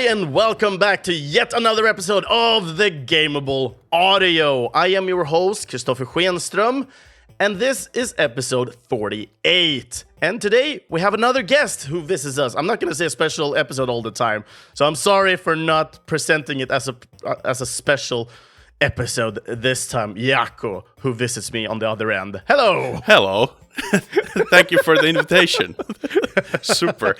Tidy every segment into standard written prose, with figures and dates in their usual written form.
everybody, and welcome back to yet another episode of the Gameable Audio. I am your host, Kristoffer Schenström, and this is episode 48. And today, we have another guest who visits us. I'm not going to say a special episode all the time, so I'm sorry for not presenting it as a special episode this time. Jaakko, who visits me on the other end. Hello! Hello. Thank you for the invitation. Super.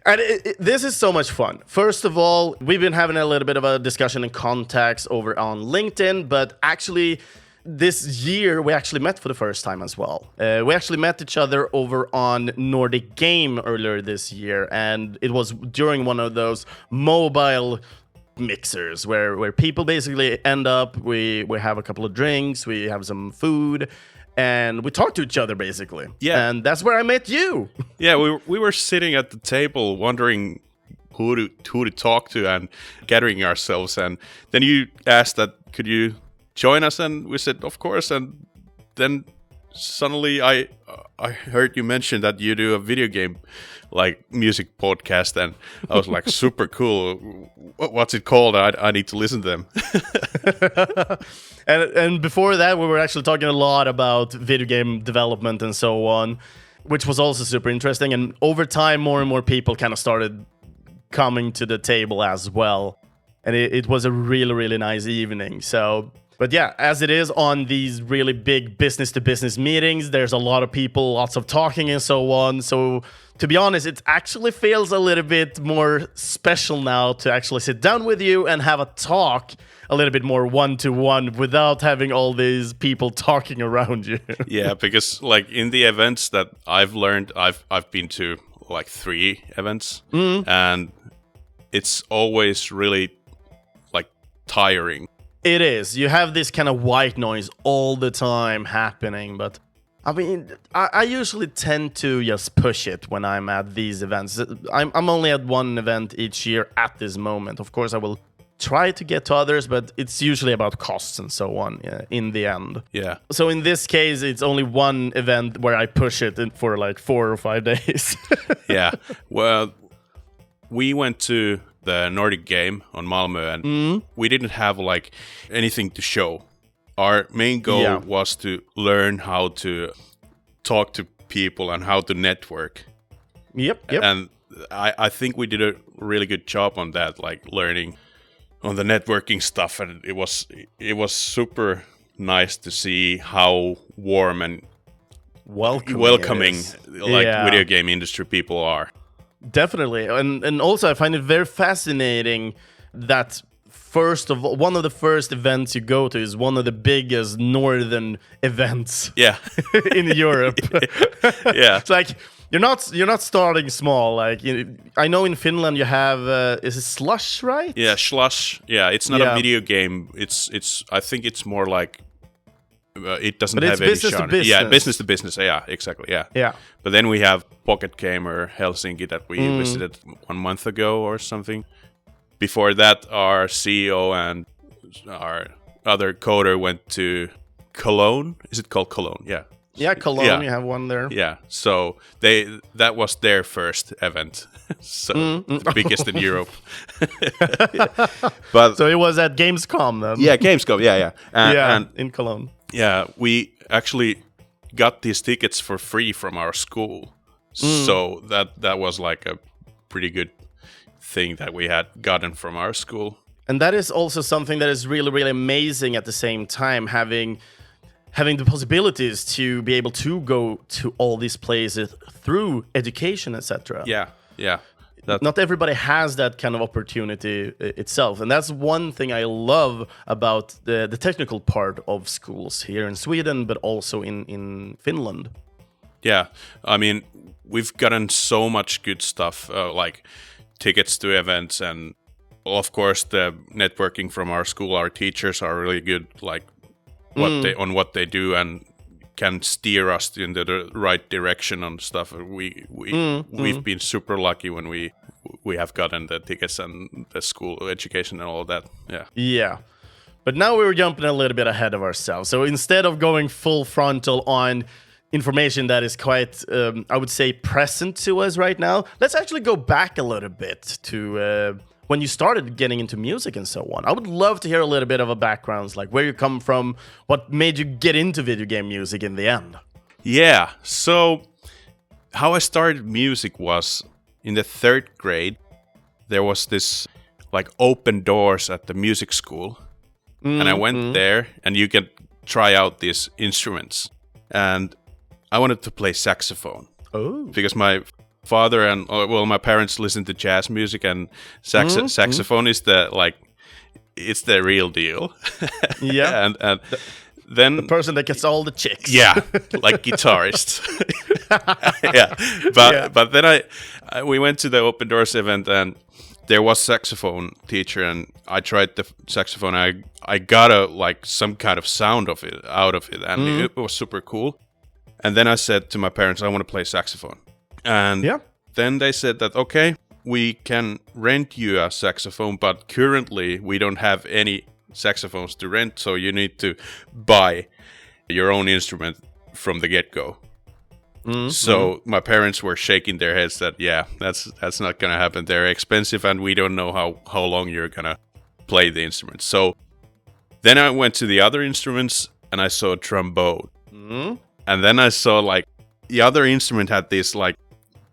And this is so much fun. First of all, we've been having a little bit of a discussion and contacts over on LinkedIn, but actually this year we actually met for the first time as well. We actually met each other over on Nordic Game earlier this year, and it was during one of those mobile mixers where people basically end up, we have a couple of drinks, we have some food, and we talk to each other, basically. Yeah. And that's where I met you. Yeah, we were sitting at the table wondering who to talk to and gathering ourselves. And then you asked that, could you join us? And we said, of course. And then suddenly I heard you mention that you do a video game like music podcast, and I was like, super cool. What's it called? I need to listen to them. And before that, we were actually talking a lot about video game development and so on, which was also super interesting. And over time, more and more people kind of started coming to the table as well. And it was a really, really nice evening. So, but yeah, as it is on these really big business-to-business meetings, there's a lot of people, lots of talking and so on. So to be honest, it actually feels a little bit more special now to actually sit down with you and have a talk a little bit more one-to-one without having all these people talking around you. Yeah, because like in the events that I've learned, I've been to like 3 events, and it's always really like tiring. It is. You have this kind of white noise all the time happening, but I mean, I usually tend to just push it when I'm at these events. I'm only at one event each year at this moment. Of course, I will try to get to others, but it's usually about costs and so on in the end. Yeah. So in this case, it's only one event where I push it for like 4 or 5 days. Yeah. Well, we went to the Nordic Game on Malmö, and we didn't have like anything to show. Our main goal was to learn how to talk to people and how to network. Yep. And I think we did a really good job on that, like learning on the networking stuff, and it was super nice to see how warm and welcoming video game industry people are. Definitely. And also I find it very fascinating that first of all, one of the first events you go to is one of the biggest northern events in Europe. Yeah. It's like you're not starting small. Like I know in Finland you have is it Slush, right? Yeah, Slush. Yeah, it's not a video game. It's I think it's more like it doesn't have any genre. Yeah, business to business. Yeah, exactly. Yeah. Yeah. But then we have Pocket Gamer Helsinki that we visited 1 month ago or something. Before that, our CEO and our other coder went to Cologne. Is it called Cologne? Yeah. Yeah, Cologne. You have one there. Yeah. So that was their first event. So biggest in Europe. But so it was at Gamescom then. Yeah, Gamescom. Yeah. And in Cologne. Yeah, we actually got these tickets for free from our school. So that was like a pretty good thing that we had gotten from our school. And that is also something that is really, really amazing at the same time, having the possibilities to be able to go to all these places through education, etc. Yeah. Not everybody has that kind of opportunity itself. And that's one thing I love about the technical part of schools here in Sweden, but also in Finland. Yeah, I mean, we've gotten so much good stuff, like tickets to events, and of course the networking from our school. Our teachers are really good, like what they do, and can steer us in the right direction on stuff. We've been super lucky when we have gotten the tickets and the school education and all of that. Yeah. But now we're jumping a little bit ahead of ourselves. So instead of going full frontal on information that is quite, I would say, present to us right now, let's actually go back a little bit to when you started getting into music and so on. I would love to hear a little bit of a background, like where you come from, what made you get into video game music in the end. Yeah, so how I started music was in the 3rd grade. There was this like open doors at the music school, and I went there, and you can try out these instruments. And I wanted to play saxophone. Oh, Because my father and my parents listened to jazz music, and saxophone is it's the real deal. yeah. and then The person that gets all the chicks. yeah, like guitarist. yeah, but then we went to the Open Doors event, and there was saxophone teacher, and I tried the saxophone. I got some kind of sound out of it, and it was super cool. And then I said to my parents, I want to play saxophone. And then they said that, okay, we can rent you a saxophone, but currently we don't have any saxophones to rent, so you need to buy your own instrument from the get-go. So my parents were shaking their heads that, that's not going to happen. They're expensive, and we don't know how long you're going to play the instruments. So then I went to the other instruments, and I saw trombone. And then I saw the other instrument had these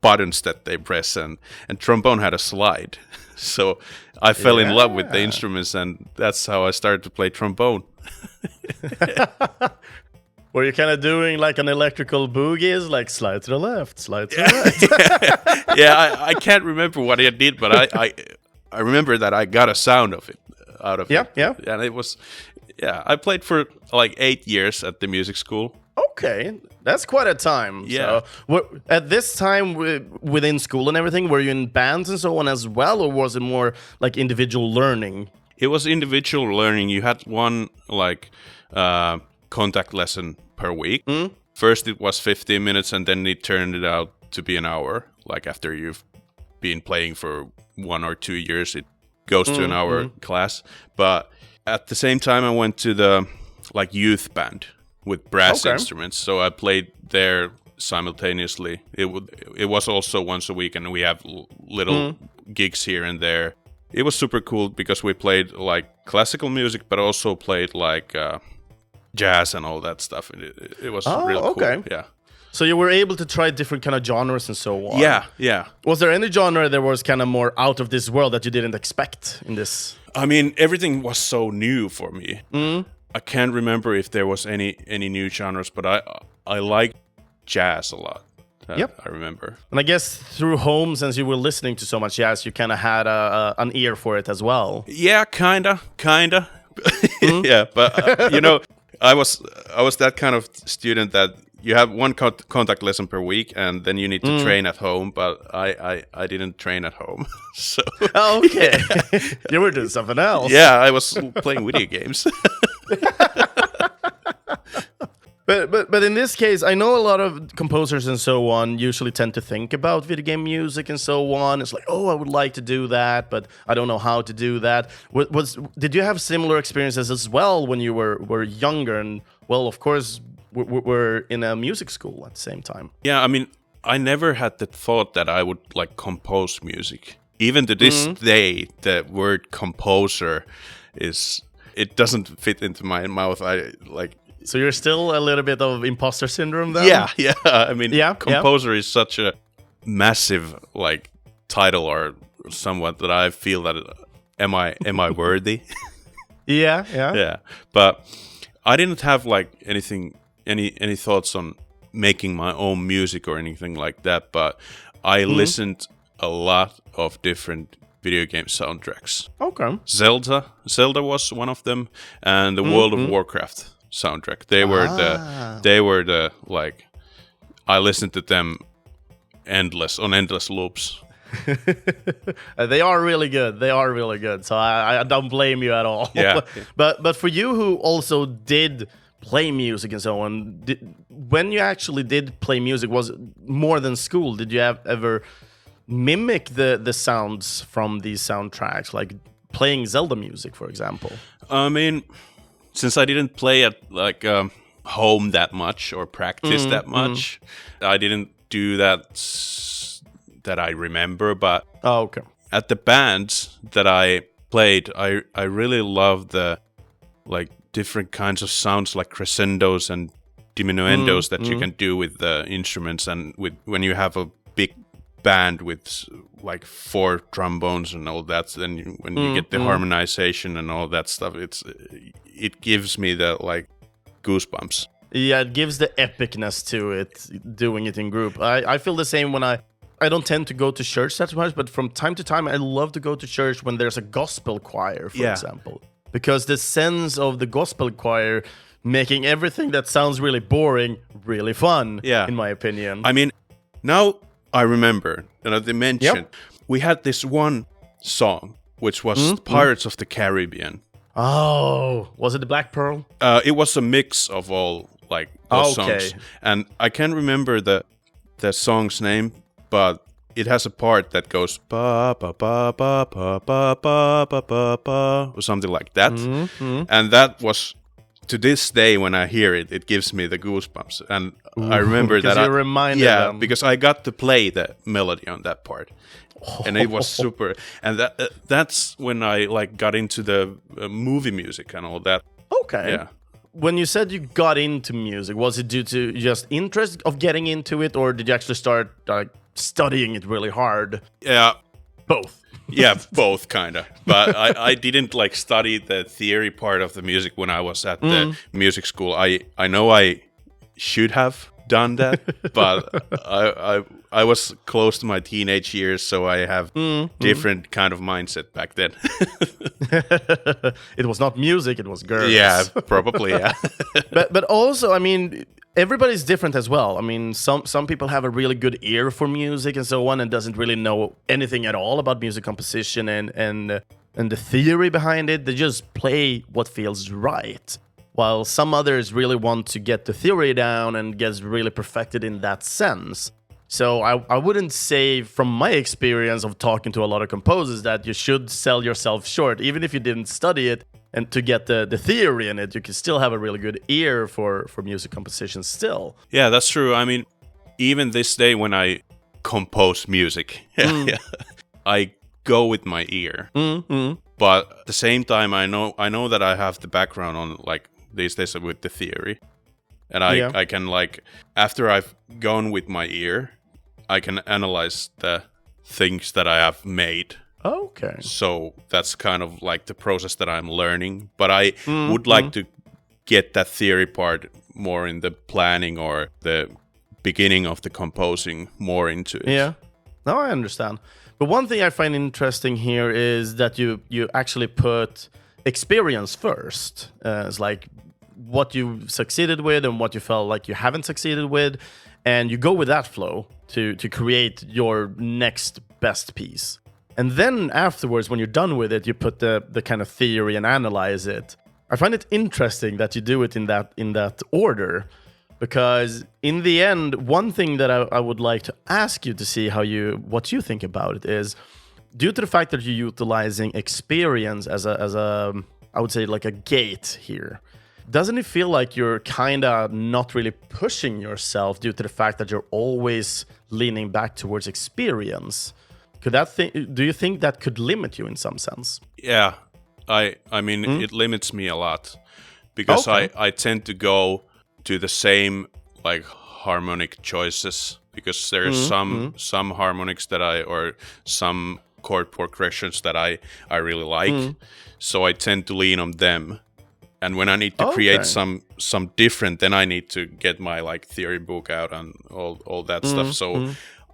buttons that they press, and trombone had a slide. So I fell in love with the instruments, and that's how I started to play trombone. Were you kind of doing like an electrical boogies, like slide to the left, slide to the right? I can't remember what I did, but I remember that I got a sound out of it. Yeah. And it was, I played for 8 years at the music school. Okay, that's quite a time. Yeah. So, at this time, within school and everything, were you in bands and so on as well, or was it more like individual learning? It was individual learning. You had one contact lesson per week. First, it was 15 minutes, and then it turned it out to be an hour. After you've been playing for 1 or 2 years, it goes to an hour class. But at the same time, I went to the youth band with brass instruments, so I played there simultaneously. It was also once a week, and we have little gigs here and there. It was super cool because we played classical music, but also played jazz and all that stuff. And it was real cool. Yeah. So you were able to try different kind of genres and so on. Yeah. Was there any genre that was kind of more out of this world that you didn't expect in this? I mean, everything was so new for me. I can't remember if there was any new genres, but I liked jazz a lot. I remember. And I guess through home, since you were listening to so much jazz, you kind of had an ear for it as well. Yeah, kinda. Yeah, but I was that kind of student that you have one contact lesson per week, and then you need to train at home. But I didn't train at home, so. Oh, okay. You were doing something else. Yeah, I was playing video games. But in this case, I know a lot of composers and so on usually tend to think about video game music and so on. It's like, oh, I would like to do that, but I don't know how to do that. Did you have similar experiences as well when you were younger? And well, of course, we're in a music school at the same time. Yeah, I mean, I never had the thought that I would compose music. Even to this day, the word composer it doesn't fit into my mouth. So you're still a little bit of imposter syndrome then? Yeah. I mean, composer is such a massive title or somewhat that I feel that am I worthy? Yeah. But I didn't have any thoughts on making my own music or anything like that. But I listened a lot of different video game soundtracks. Okay. Zelda was one of them, and the World of Warcraft soundtrack. They were the I listened to them endless loops. They are really good. So I don't blame you at all. Yeah. But for you who also did play music and so on, when you actually did play music, was it more than school? Did you ever mimic the sounds from these soundtracks, like playing Zelda music, for example? I mean, since I didn't play at home that much or practice that much, I didn't do that I remember. But okay. At the bands, that I played, I really love the like different kinds of sounds like crescendos and diminuendos that you can do with the instruments, and with when you have a big band with like 4 trombones and all that, then when you get the harmonization and all that stuff, it gives me the like goosebumps. Yeah, it gives the epicness to it, doing it in group. I feel the same when I don't tend to go to church that much, but from time to time I love to go to church when there's a gospel choir, for example. Because the sense of the gospel choir making everything that sounds really boring really fun, in my opinion. I mean, now I remember, they mentioned, we had this one song, which was Pirates of the Caribbean. Oh, was it the Black Pearl? It was a mix of all like those songs. And I can't remember the song's name, but it has a part that goes ba ba ba ba ba ba ba ba ba ba or something like that. And that was, to this day when I hear it, it gives me the goosebumps. And I remember that you're reminded them. because I got to play the melody on that part. And it was super. And that's when I like got into the movie music and all that. Okay. Yeah. When you said you got into music, was it due to just interest of getting into it, or did you actually start studying it really hard? Yeah. Both. Yeah, both kind of. But I didn't like study the theory part of the music when I was at the music school. I know I should have done that, but I was close to my teenage years, so I have different kind of mindset back then. It was not music, it was girls. Yeah, probably, yeah. but also, I mean, everybody's different as well. I mean, some people have a really good ear for music and so on, and doesn't really know anything at all about music composition and the theory behind it. They just play what feels right. While some others really want to get the theory down and get really perfected in that sense. So I wouldn't say, from my experience of talking to a lot of composers, that you should sell yourself short. Even if you didn't study it and to get the theory in it, you can still have a really good ear for music composition still. Yeah, that's true. I mean, even this day when I compose music, I go with my ear. But at the same time, I know that I have the background on like these days with the theory, and I can like, after I've gone with my ear, I can analyze the things that I have made. Okay. So that's kind of like the process that I'm learning. But I would like to get that theory part more in the planning or the beginning of the composing more into it. Yeah. No, I understand. But one thing I find interesting here is that you actually put experience first. It's like what you succeeded with and what you felt like you haven't succeeded with, and you go with that flow to create your next best piece. And then afterwards, when you're done with it, you put the kind of theory and analyze it. I find it interesting that you do it in that order, because in the end, one thing that I would like to ask you to see what you think about it is, due to the fact that you're utilizing experience as a I would say like a gate here, doesn't it feel like you're kind of not really pushing yourself due to the fact that you're always leaning back towards experience? Do you think that could limit you in some sense? Yeah, I mean, it limits me a lot, because I tend to go to the same like harmonic choices, because there's some harmonics that or some chord progressions that I really like, so I tend to lean on them. And when I need to create some different, then I need to get my like theory book out and all that stuff. So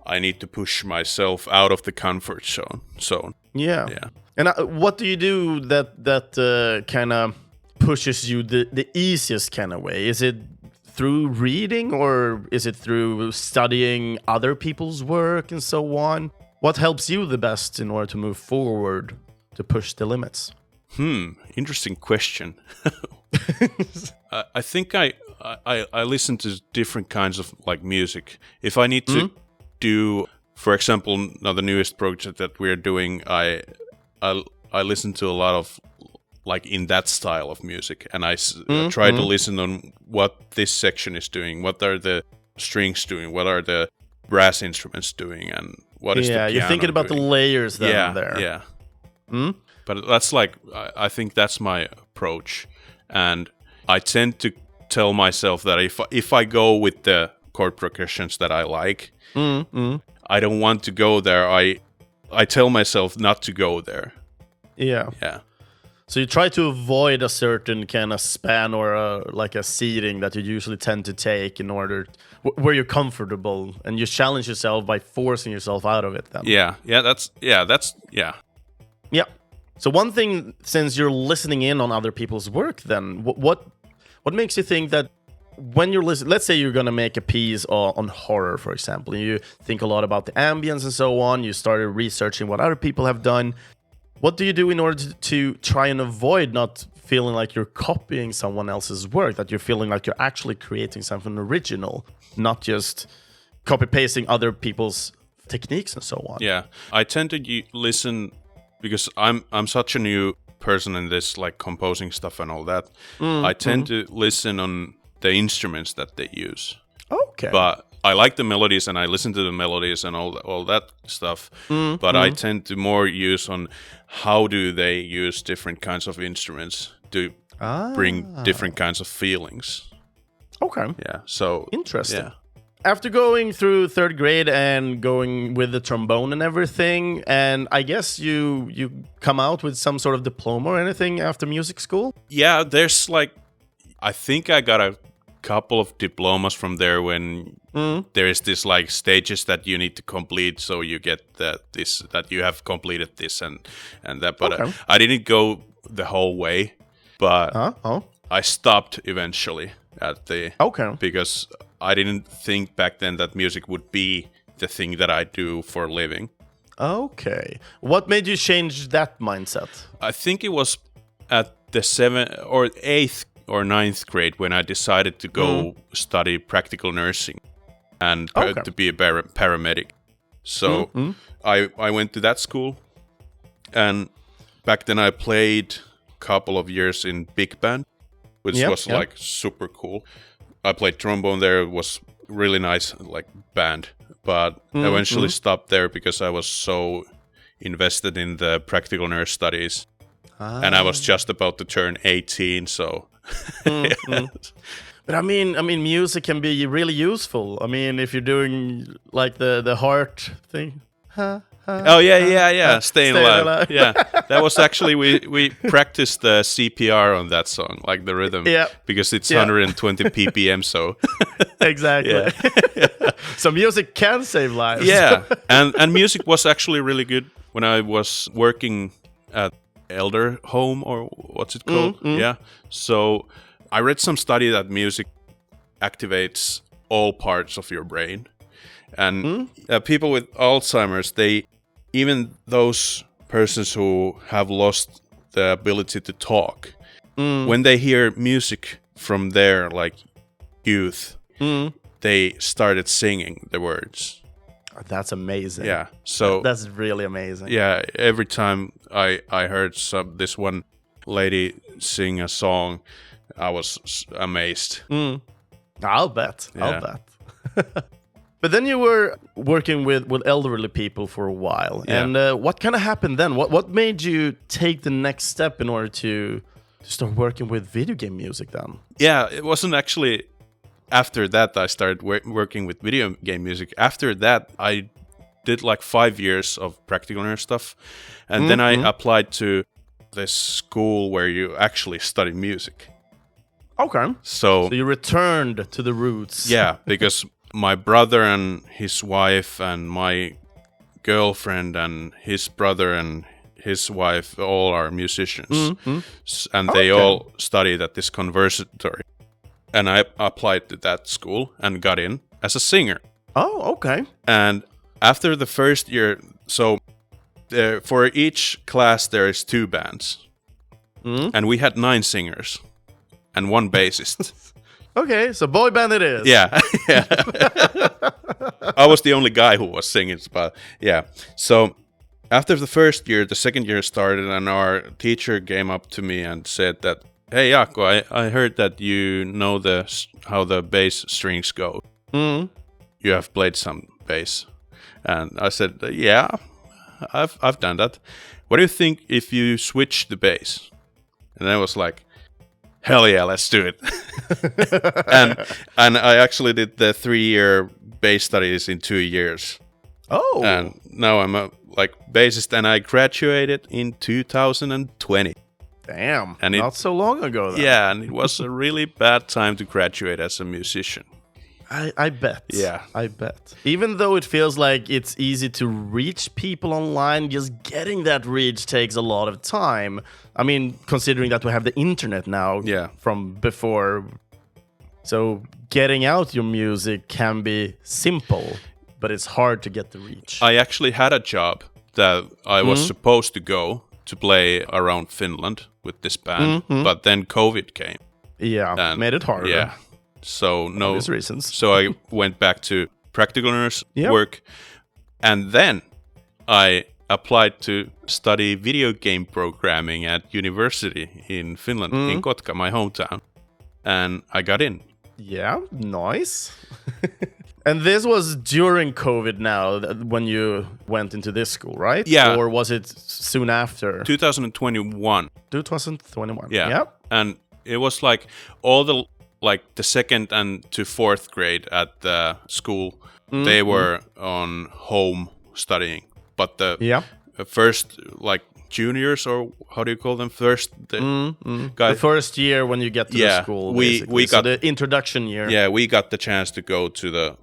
I need to push myself out of the comfort zone. Yeah. And what do you do that kind of pushes you the easiest kind of way? Is it through reading, or is it through studying other people's work and so on? What helps you the best in order to move forward to push the limits? Interesting question. I think I listen to different kinds of like music. If I need to do, for example, now the newest project that we're doing, I listen to a lot of like in that style of music, and I try to listen on what this section is doing, what are the strings doing, what are the brass instruments doing, and what is the piano you're thinking about doing. the layers there. Yeah. But that's like, I think that's my approach. And I tend to tell myself that if I go with the chord progressions that I like, I don't want to go there. I tell myself not to go there. Yeah. So you try to avoid a certain kind of span or like a seating that you usually tend to take in order where you're comfortable, and you challenge yourself by forcing yourself out of it. Then. Yeah. So one thing, since you're listening in on other people's work, then what makes you think that when you're listening, let's say you're gonna make a piece on horror, for example, and you think a lot about the ambience and so on. You started researching what other people have done. What do you do in order to try and avoid not feeling like you're copying someone else's work, that you're feeling like you're actually creating something original, not just copy-pasting other people's techniques and so on? Yeah, I tend to listen because I'm such a new person in this, like composing stuff and all that. I tend to listen on the instruments that they use. Okay. But I like the melodies and I listen to the melodies and all that stuff. But I tend to more use on how do they use different kinds of instruments to bring different kinds of feelings. Okay. Yeah. So interesting. Yeah. After going through third grade and going with the trombone and everything, and I guess you come out with some sort of diploma or anything after music school? Yeah, there's like, I think I got a couple of diplomas from there when there is this like stages that you need to complete, so you get that you have completed this and that. But I didn't go the whole way, but I stopped eventually at the because I didn't think back then that music would be the thing that I do for a living. Okay. What made you change that mindset? I think it was at the 7th or 8th or 9th grade when I decided to go study practical nursing and to be a paramedic. So I went to that school, and back then I played a couple of years in big band, which was like super cool. I played trombone there. It was really nice, like band, but eventually stopped there because I was so invested in the practical nurse studies, and I was just about to turn 18. So, but I mean, music can be really useful. I mean, if you're doing like the heart thing. Staying alive. Yeah, that was actually we practiced the CPR on that song, like the rhythm, because it's 120 ppm. So exactly. So music can save lives. Yeah, and music was actually really good when I was working at elder home, or what's it called? Yeah. So I read some study that music activates all parts of your brain. And people with Alzheimer's, even those persons who have lost the ability to talk, when they hear music from their like youth, they started singing the words. That's amazing. Yeah, so that's really amazing. Yeah, every time I heard this one lady sing a song, I was amazed. I'll bet. But then you were working with elderly people for a while, and what kind of happened then? What made you take the next step in order to start working with video game music then? Yeah, it wasn't actually after that I started working with video game music. After that, I did like 5 years of practical nurse stuff, and then I applied to this school where you actually study music. Okay. So you returned to the roots. Yeah, because my brother and his wife and my girlfriend and his brother and his wife all are musicians. And they all studied at this conservatory. And I applied to that school and got in as a singer. Oh, okay. And after the first year, so for each class there is 2 bands. And we had 9 singers and 1 bassist. Okay, so boy band it is. Yeah. I was the only guy who was singing, but yeah. So after the first year, the second year started, and our teacher came up to me and said that, "Hey, Jaakko, I heard that you know how the bass strings go. You have played some bass." And I said, "Yeah, I've done that." what do you think if you switch the bass? And I was like, hell yeah, let's do it. and I actually did the 3-year bass studies in 2 years. Oh. And now I'm a bassist, and I graduated in 2020. Damn. And not so long ago then. Yeah, and it was a really bad time to graduate as a musician. I bet. Yeah. I bet. Even though it feels like it's easy to reach people online, just getting that reach takes a lot of time. I mean, considering that we have the internet now from before. So getting out your music can be simple, but it's hard to get the reach. I actually had a job that I was supposed to go to play around Finland with this band, but then COVID came. Yeah, and made it harder. Yeah. So no obvious reasons. So I went back to practical nurse work, and then I applied to study video game programming at university in Finland, in Kotka, my hometown, and I got in. Yeah, nice. And this was during COVID now, when you went into this school, right? Yeah. Or was it soon after? 2021. 2021. Yeah. Yep. And it was like all the second and to fourth grade at the school, they were on home studying. But the first, juniors, or how do you call them? First, the first year when you get to the school, we got the introduction year. Yeah, we got the chance to go to the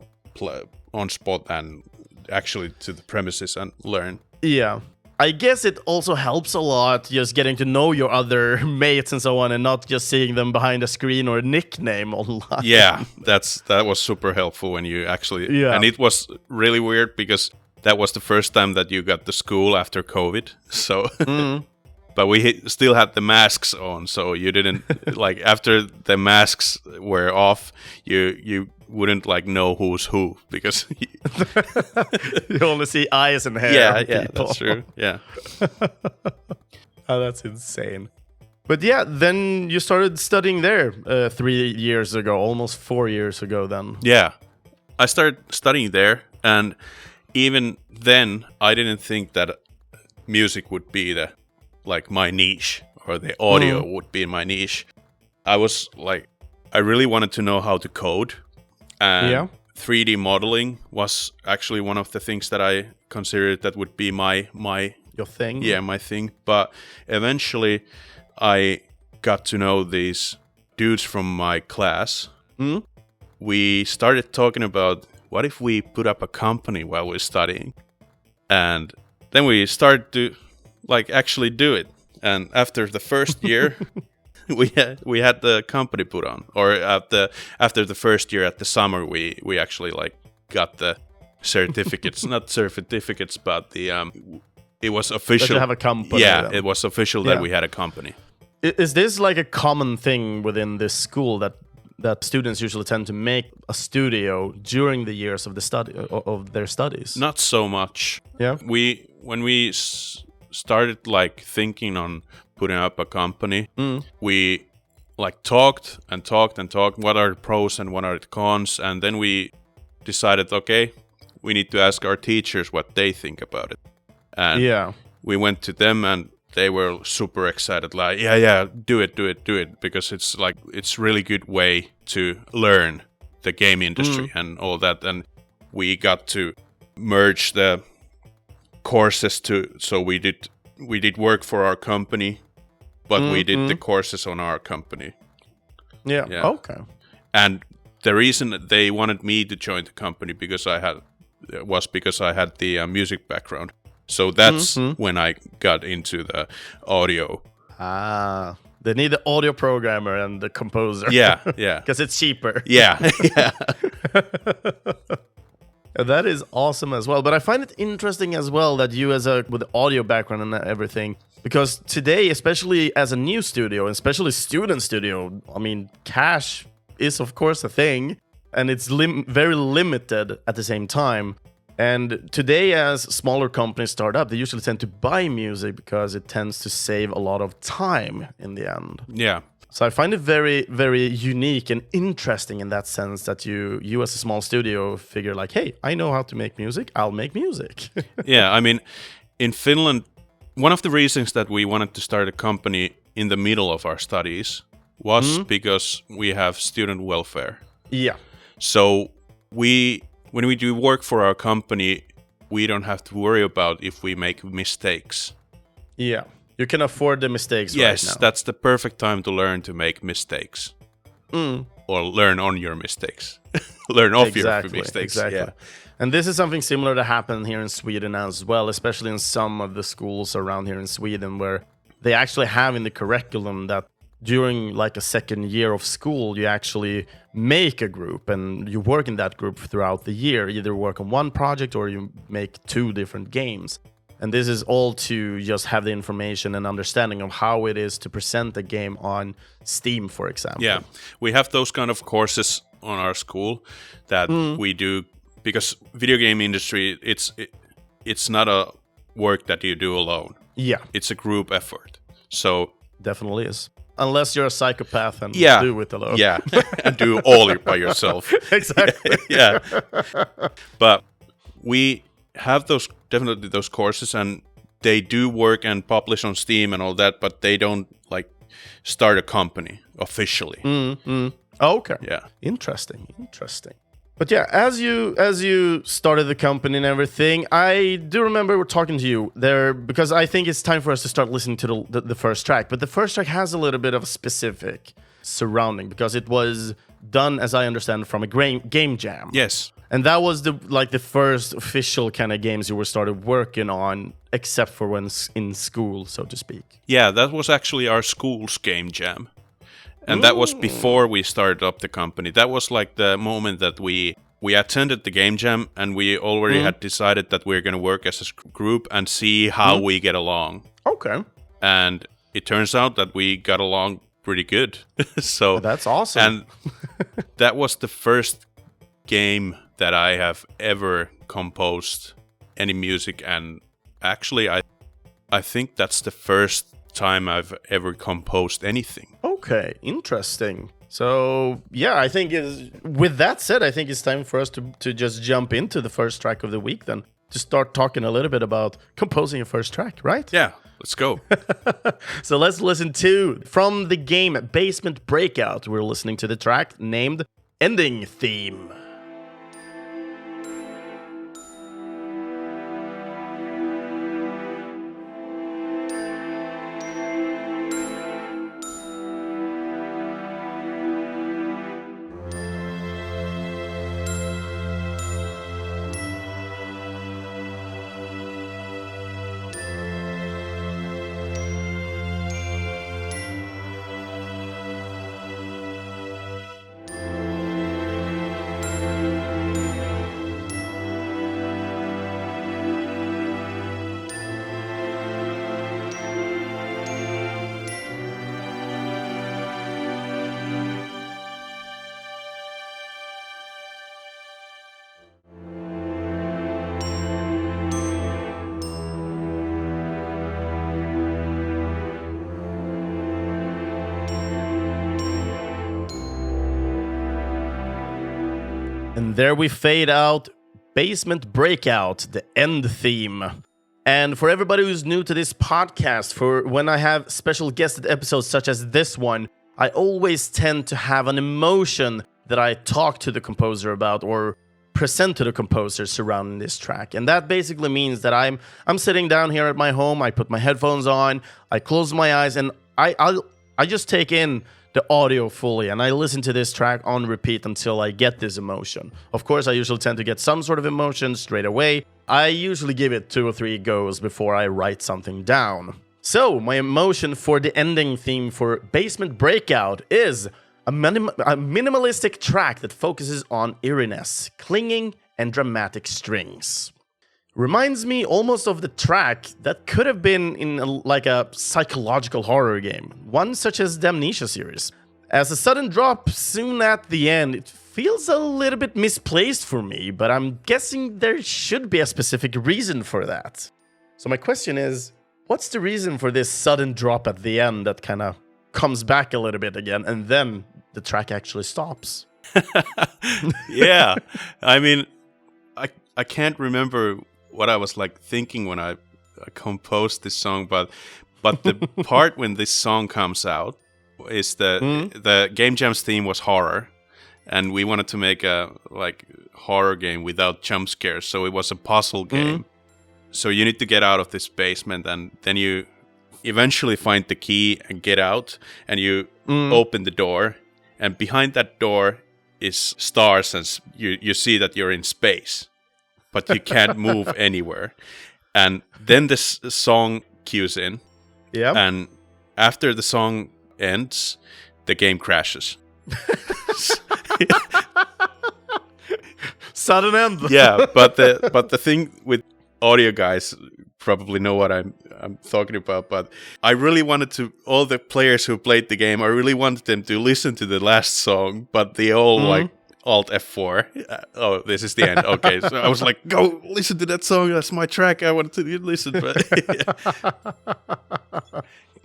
on spot and actually to the premises and learn. Yeah. I guess it also helps a lot just getting to know your other mates and so on, and not just seeing them behind a screen or a nickname online. Yeah, that was super helpful when you actually... Yeah. And it was really weird because that was the first time that you got to school after COVID. So... But we still had the masks on, so you didn't... after the masks were off, you wouldn't know who's who, because you only see eyes and hair. Yeah, that's true. Yeah. Oh, that's insane. But yeah, then you started studying there 3 years ago, almost 4 years ago then. Yeah. I started studying there, and even then I didn't think that music would be my niche, or the audio would be my niche. I really wanted to know how to code. And 3D modeling was actually one of the things that I considered that would be your thing. Yeah, my thing. But eventually I got to know these dudes from my class. We started talking about, what if we put up a company while we're studying? And then we started to actually do it. And after the first year, we had the company put on, or after the first year at the summer, we actually got the certificates, not certificates, but the it was official. That you have a company. Yeah, then. It was official that we had a company. Is this a common thing within this school that students usually tend to make a studio during the years of of their studies? Not so much. Yeah. When we started thinking on putting up a company, we talked and talked and talked. What are the pros and what are the cons? And then we decided, okay, we need to ask our teachers what they think about it. And we went to them, and they were super excited. Do it, because it's really good way to learn the game industry and all that. And we got to merge the courses so we did work for our company, but we did the courses on our company. Yeah. Okay. And the reason that they wanted me to join the company because I had the music background. So that's when I got into the audio. They need the audio programmer and the composer. Yeah. Because it's cheaper. Yeah. That is awesome as well. But I find it interesting as well that you, with the audio background and everything, because today, especially as a new studio, and especially student studio, I mean, cash is of course a thing, and it's very limited at the same time. And today, as smaller companies start up, they usually tend to buy music because it tends to save a lot of time in the end. Yeah. So I find it very, very unique and interesting in that sense that you as a small studio figure hey, I know how to make music, I'll make music. Yeah, I mean, in Finland, one of the reasons that we wanted to start a company in the middle of our studies was because we have student welfare. Yeah. So when we do work for our company, we don't have to worry about if we make mistakes. Yeah. You can afford the mistakes right now. Yes, that's the perfect time to learn to make mistakes. Or learn on your mistakes. Learn off your mistakes. Exactly. Yeah. And this is something similar that happened here in Sweden as well, especially in some of the schools around here in Sweden, where they actually have in the curriculum that during like a second year of school, you actually make a group and you work in that group throughout the year. Either work on one project or you make 2 different games. And this is all to just have the information and understanding of how it is to present a game on Steam, for example. Yeah, we have those kind of courses on our school that we do because video game industry, it's not a work that you do alone. Yeah. It's a group effort. So definitely is. Unless you're a psychopath and do it alone. Yeah, and do all it by yourself. Exactly. Yeah. But we have definitely those courses, and they do work and publish on Steam and all that, but they don't like start a company officially. Okay. Yeah. Interesting. But yeah, as you started the company and everything, I do remember we're talking to you there because I think it's time for us to start listening to the first track. But the first track has a little bit of a specific surrounding because it was done, as I understand, from a game jam. Yes. And that was the first official kind of games you were started working on, except for when in school, so to speak. Yeah, that was actually our school's game jam. And that was before we started up the company. That was like the moment that we attended the game jam and we already had decided that we're going to work as a group and see how we get along. Okay. And it turns out that we got along pretty good. So that's awesome. And that was the first game that I have ever composed any music, and actually I think that's the first time I've ever composed anything. Okay, interesting. So yeah, I think with that said, I think it's time for us to just jump into the first track of the week then, to start talking a little bit about composing a first track, right? Yeah, let's go. So let's listen to, from the game Basement Breakout, we're listening to the track named Ending Theme. And there we fade out Basement Breakout, the end theme. And for everybody who's new to this podcast, for when I have special guested episodes such as this one, I always tend to have an emotion that I talk to the composer about or present to the composer surrounding this track. And that basically means that I'm sitting down here at my home, I put my headphones on, I close my eyes, and I just take in the audio fully, and I listen to this track on repeat until I get this emotion. Of course, I usually tend to get some sort of emotion straight away. I usually give it 2 or 3 goes before I write something down. So, my emotion for the ending theme for Basement Breakout is a minimalistic track that focuses on eeriness, clinging, and dramatic strings. Reminds me almost of the track that could have been in a psychological horror game, one such as the Amnesia series. As a sudden drop soon at the end, it feels a little bit misplaced for me, but I'm guessing there should be a specific reason for that. So my question is, what's the reason for this sudden drop at the end that kind of comes back a little bit again, and then the track actually stops? Yeah, I mean, I can't remember what I was thinking when I composed this song, but the part when this song comes out is the Game Jam's theme was horror, and we wanted to make a like horror game without jump scares, so it was a puzzle game. So you need to get out of this basement, and then you eventually find the key and get out, and you open the door, and behind that door is stars, and you see that you're in space, but you can't move anywhere. And then this song cues in, and after the song ends, the game crashes. Sudden end. Yeah, but the thing with audio guys probably know what I'm talking about, but I really wanted to, all the players who played the game, I really wanted them to listen to the last song, but they all like Alt F4. Oh, this is the end. Okay, so I was like, go listen to that song. That's my track. I wanted to listen.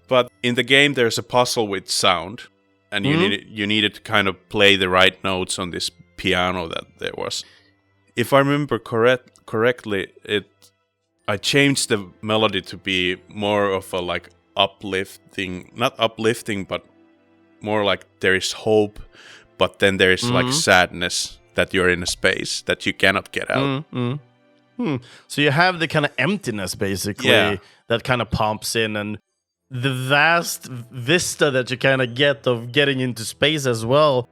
But in the game, there's a puzzle with sound, and you needed to kind of play the right notes on this piano that there was. If I remember correctly, I changed the melody to be more of a like uplifting, not uplifting, but more like there is hope, but then there is like sadness that you're in a space that you cannot get out. So you have the kind of emptiness basically that kind of pumps in, and the vast vista that you kind of get of getting into space as well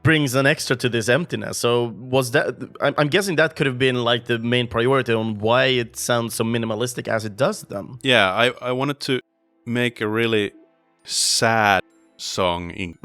brings an extra to this emptiness. So was that, I'm guessing that could have been like the main priority on why it sounds so minimalistic as it does then. Yeah, I wanted to make a really sad song, in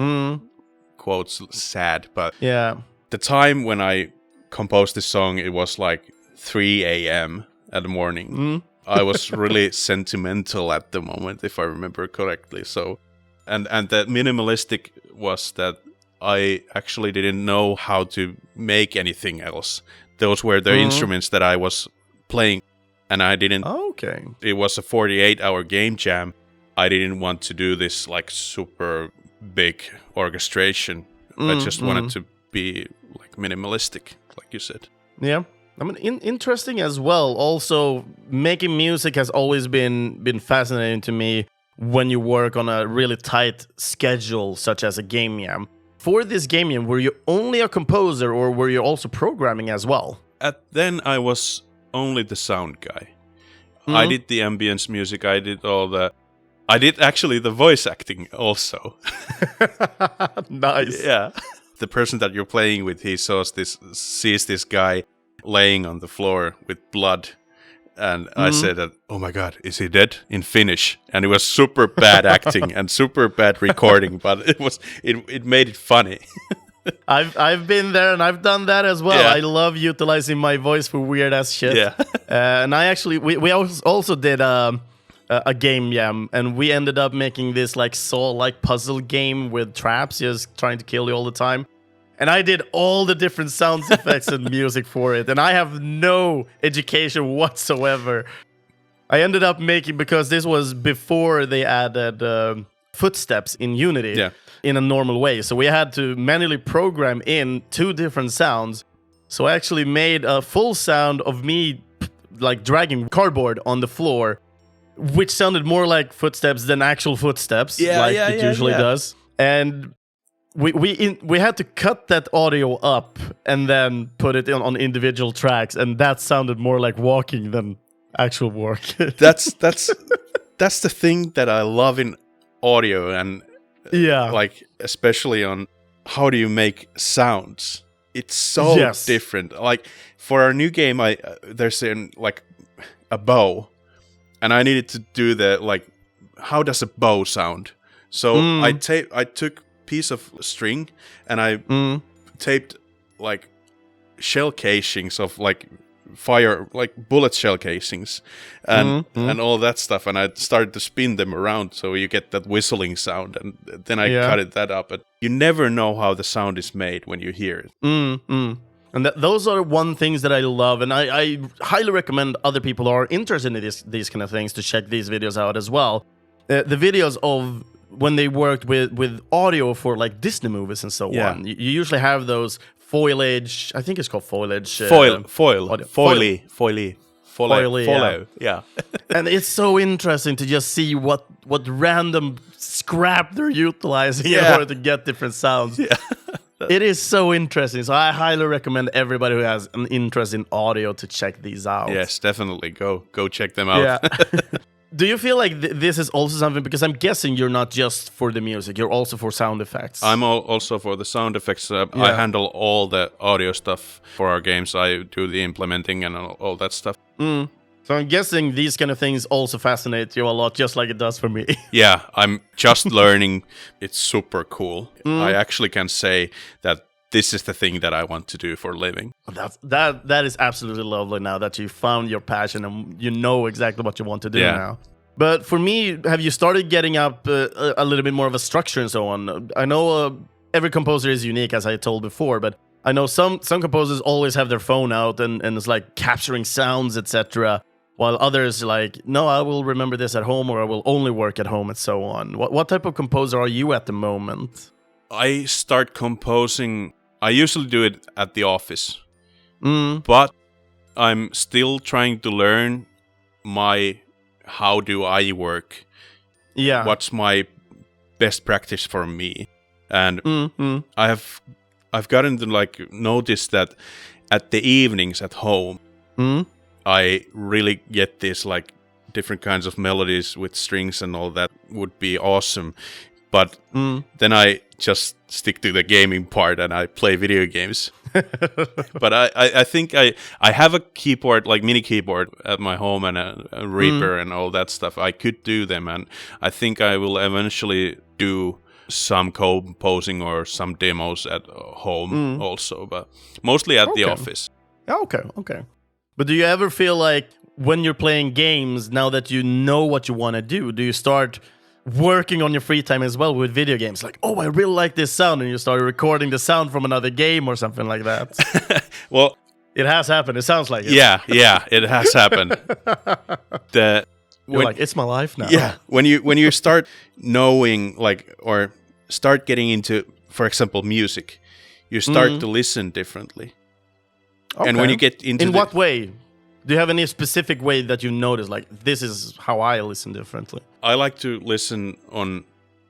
quotes sad, but the time when I composed this song, it was like 3 a.m. at the morning. I was really sentimental at the moment, if I remember correctly. So, and the minimalistic was that I actually didn't know how to make anything else. Those were the instruments that I was playing, and I didn't. Okay. It was a 48-hour game jam. I didn't want to do this like super big orchestration. I just wanted to be like minimalistic, like you said. Yeah. I mean, interesting as well. Also, making music has always been fascinating to me when you work on a really tight schedule, such as a game jam. For this game jam, were you only a composer, or were you also programming as well? Then I was only the sound guy. I did the ambience music. I did actually the voice acting also. Nice. Yeah. The person that you're playing with, he sees this guy laying on the floor with blood, and I said that, oh my god, is he dead, in Finnish? And it was super bad acting and super bad recording, but it made it funny. I've been there and I've done that as well. I love utilizing my voice for weird ass shit. And I actually we also did a game jam, and we ended up making this like Saw-like puzzle game with traps, just trying to kill you all the time. And I did all the different sound effects and music for it, and I have no education whatsoever. I ended up making, because this was before they added footsteps in Unity in a normal way, so we had to manually program in 2 different sounds. So I actually made a full sound of me like dragging cardboard on the floor, which sounded more like footsteps than actual footsteps, it usually does. And we had to cut that audio up and then put it on individual tracks, and that sounded more like walking than actual work. That's the thing that I love in audio, and like especially on how do you make sounds. It's so different. Like for our new game, there's a bow, and I needed to do the like, how does a bow sound? So I took piece of string and I taped like shell casings of like fire, like bullet shell casings and all that stuff, and I started to spin them around so you get that whistling sound, and then I cut that up. But you never know how the sound is made when you hear it. And those are one things that I love, and I highly recommend other people who are interested in these kind of things to check these videos out as well. The videos of when they worked with audio for like Disney movies and so on. You usually have those foliage. I think it's called foliage. Foily. Follow. Yeah. And it's so interesting to just see what random scrap they're utilizing in order to get different sounds. Yeah. It is so interesting. So I highly recommend everybody who has an interest in audio to check these out. Yes, definitely. Go check them out. Yeah. Do you feel like this is also something, because I'm guessing you're not just for the music, you're also for sound effects. I'm also for the sound effects. I handle all the audio stuff for our games. I do the implementing and all that stuff. So I'm guessing these kind of things also fascinate you a lot, just like it does for me. Yeah, I'm just learning. It's super cool. I actually can say that this is the thing that I want to do for a living. That is absolutely lovely now that you found your passion and you know exactly what you want to do now. But for me, have you started getting up a little bit more of a structure and so on? I know every composer is unique, as I told before, but I know some composers always have their phone out and it's like capturing sounds, etc. While others like, no, I will remember this at home, or I will only work at home and so on. What type of composer are you at the moment? I start composing. I usually do it at the office, but I'm still trying to learn how do I work? Yeah. What's my best practice for me? And I've gotten to like notice that at the evenings at home, I really get these like different kinds of melodies with strings and all that would be awesome. But then I just stick to the gaming part and I play video games. But I think I have a keyboard, like mini keyboard at my home and a Reaper and all that stuff. I could do them, and I think I will eventually do some composing or some demos at home also, but mostly at the office. Okay. But do you ever feel like when you're playing games, now that you know what you want to do you start working on your free time as well with video games? Like, oh, I really like this sound, and you start recording the sound from another game or something like that. Well, it has happened. It sounds like it. Yeah, it has happened. You're like, it's my life now. Yeah, when you start knowing, like, or start getting into, for example, music, you start to listen differently. Okay. And when you get into what way? Do you have any specific way that you notice, like, this is how I listen differently? I like to listen on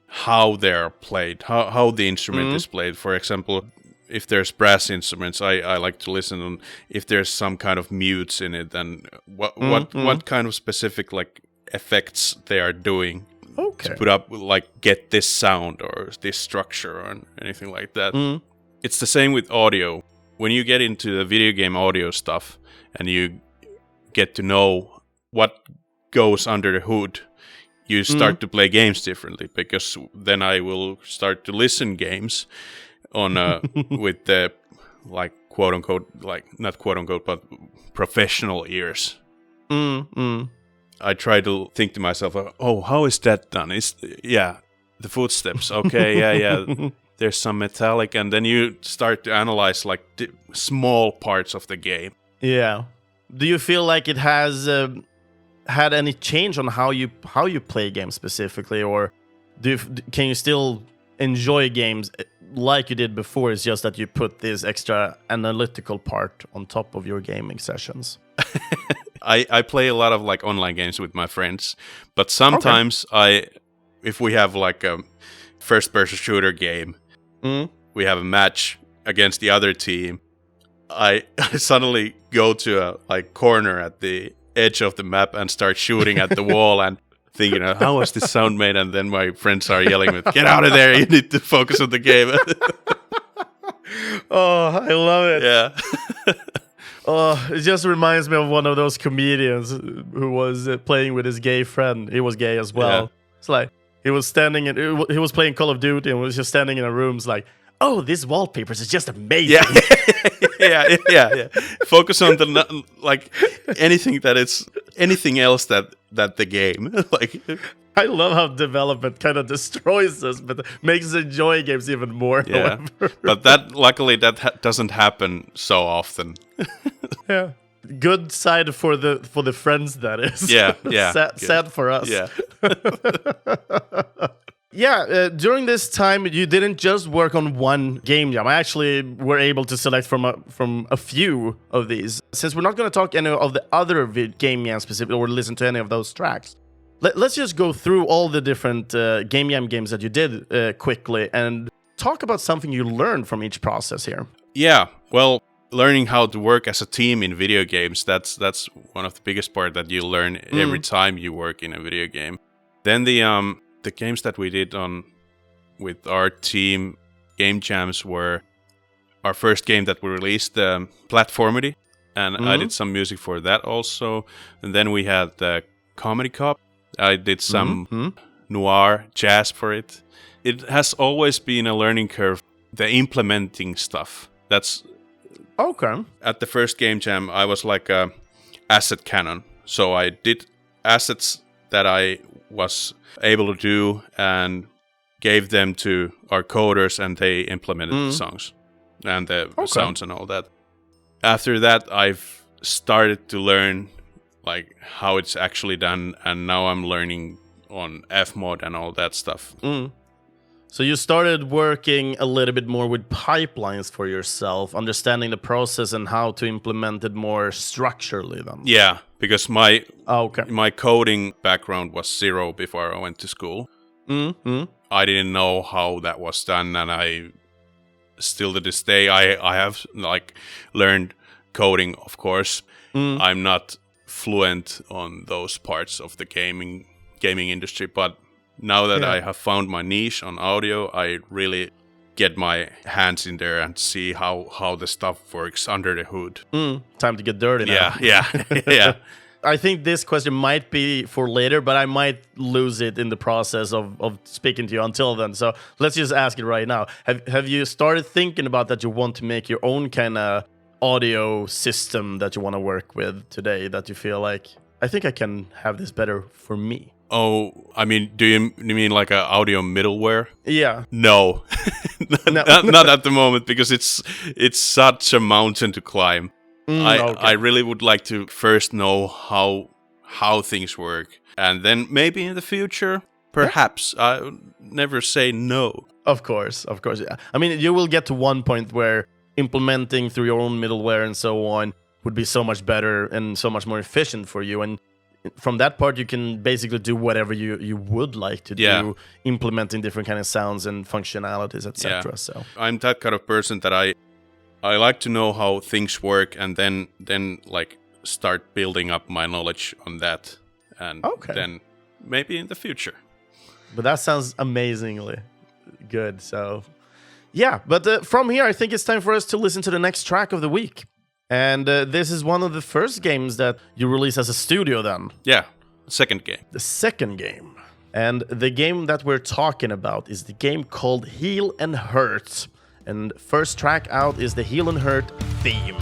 how they're played, how the instrument is played. For example, if there's brass instruments, I like to listen on if there's some kind of mutes in it and what kind of specific like effects they are doing to put up, like get this sound or this structure or anything like that. It's the same with audio. When you get into the video game audio stuff and you get to know what goes under the hood, you start to play games differently, because then I will start to listen games on with the like quote unquote, like not quote unquote, but professional ears. I try to think to myself, oh, how is that done? The footsteps. Okay, yeah. There's some metallic, and then you start to analyze like small parts of the game. Yeah. Do you feel like it has had any change on how you play games specifically, or can you still enjoy games like you did before? It's just that you put this extra analytical part on top of your gaming sessions. I play a lot of like online games with my friends, but sometimes if we have like a first-person shooter game, we have a match against the other team, I suddenly go to a like corner at the edge of the map and start shooting at the wall and thinking, how was this sound made? And then my friends are yelling, "Get out of there! You need to focus on the game." Oh, I love it. Yeah. Oh, it just reminds me of one of those comedians who was playing with his gay friend. He was gay as well. Yeah. It's like he was he was playing Call of Duty and was just standing in a room. It's like, oh, these wallpapers is just amazing. Yeah. Focus on the like anything else that the game like. I love how development kind of destroys us, but makes us enjoy games even more. Yeah, but luckily doesn't happen so often. Yeah, good side for the friends, that is. Yeah. Sad for us. Yeah. During this time, you didn't just work on one game jam. I actually were able to select from a few of these. Since we're not going to talk any of the other game jam specifically or listen to any of those tracks, let's just go through all the different game jam games that you did quickly and talk about something you learned from each process here. Yeah, well, learning how to work as a team in video games, that's one of the biggest part that you learn every time you work in a video game. Then the games that we did with our team game jams were our first game that we released, Platformity, and I did some music for that also. And then we had the Comedy Cup. I did some noir jazz for it. It has always been a learning curve, the implementing stuff. That's okay. At the first game jam, I was like a asset cannon. So I did assets that I was able to do and gave them to our coders, and they implemented the songs and the sounds and all that. After that, I've started to learn like how it's actually done, and now I'm learning on Fmod and all that stuff. So you started working a little bit more with pipelines for yourself, understanding the process and how to implement it more structurally then. Yeah, because my coding background was zero before I went to school. I didn't know how that was done, and I still to this day I have like learned coding, of course. I'm not fluent on those parts of the gaming industry, but now that I have found my niche on audio, I really get my hands in there and see how the stuff works under the hood. Time to get dirty now. Yeah. I think this question might be for later, but I might lose it in the process of speaking to you until then. So let's just ask it right now. Have you started thinking about that you want to make your own kind of audio system that you want to work with today, that you feel like, I think I can have this better for me? Oh, I mean, do you mean like an audio middleware? Yeah. No. Not at the moment, because it's such a mountain to climb. I really would like to first know how things work, and then maybe in the future, perhaps. I never say no. Of course. Yeah. I mean, you will get to one point where implementing through your own middleware and so on would be so much better and so much more efficient for you, and from that part, you can basically do whatever you would like to do, implementing different kind of sounds and functionalities, etc. Yeah. So I'm that kind of person that I like to know how things work, and then like start building up my knowledge on that, and then maybe in the future. But that sounds amazingly good. So yeah, but from here, I think it's time for us to listen to the next track of the week. And this is one of the first games that you release as a studio then. Yeah, second game. The second game. And the game that we're talking about is the game called Heal and Hurt. And first track out is the Heal and Hurt theme.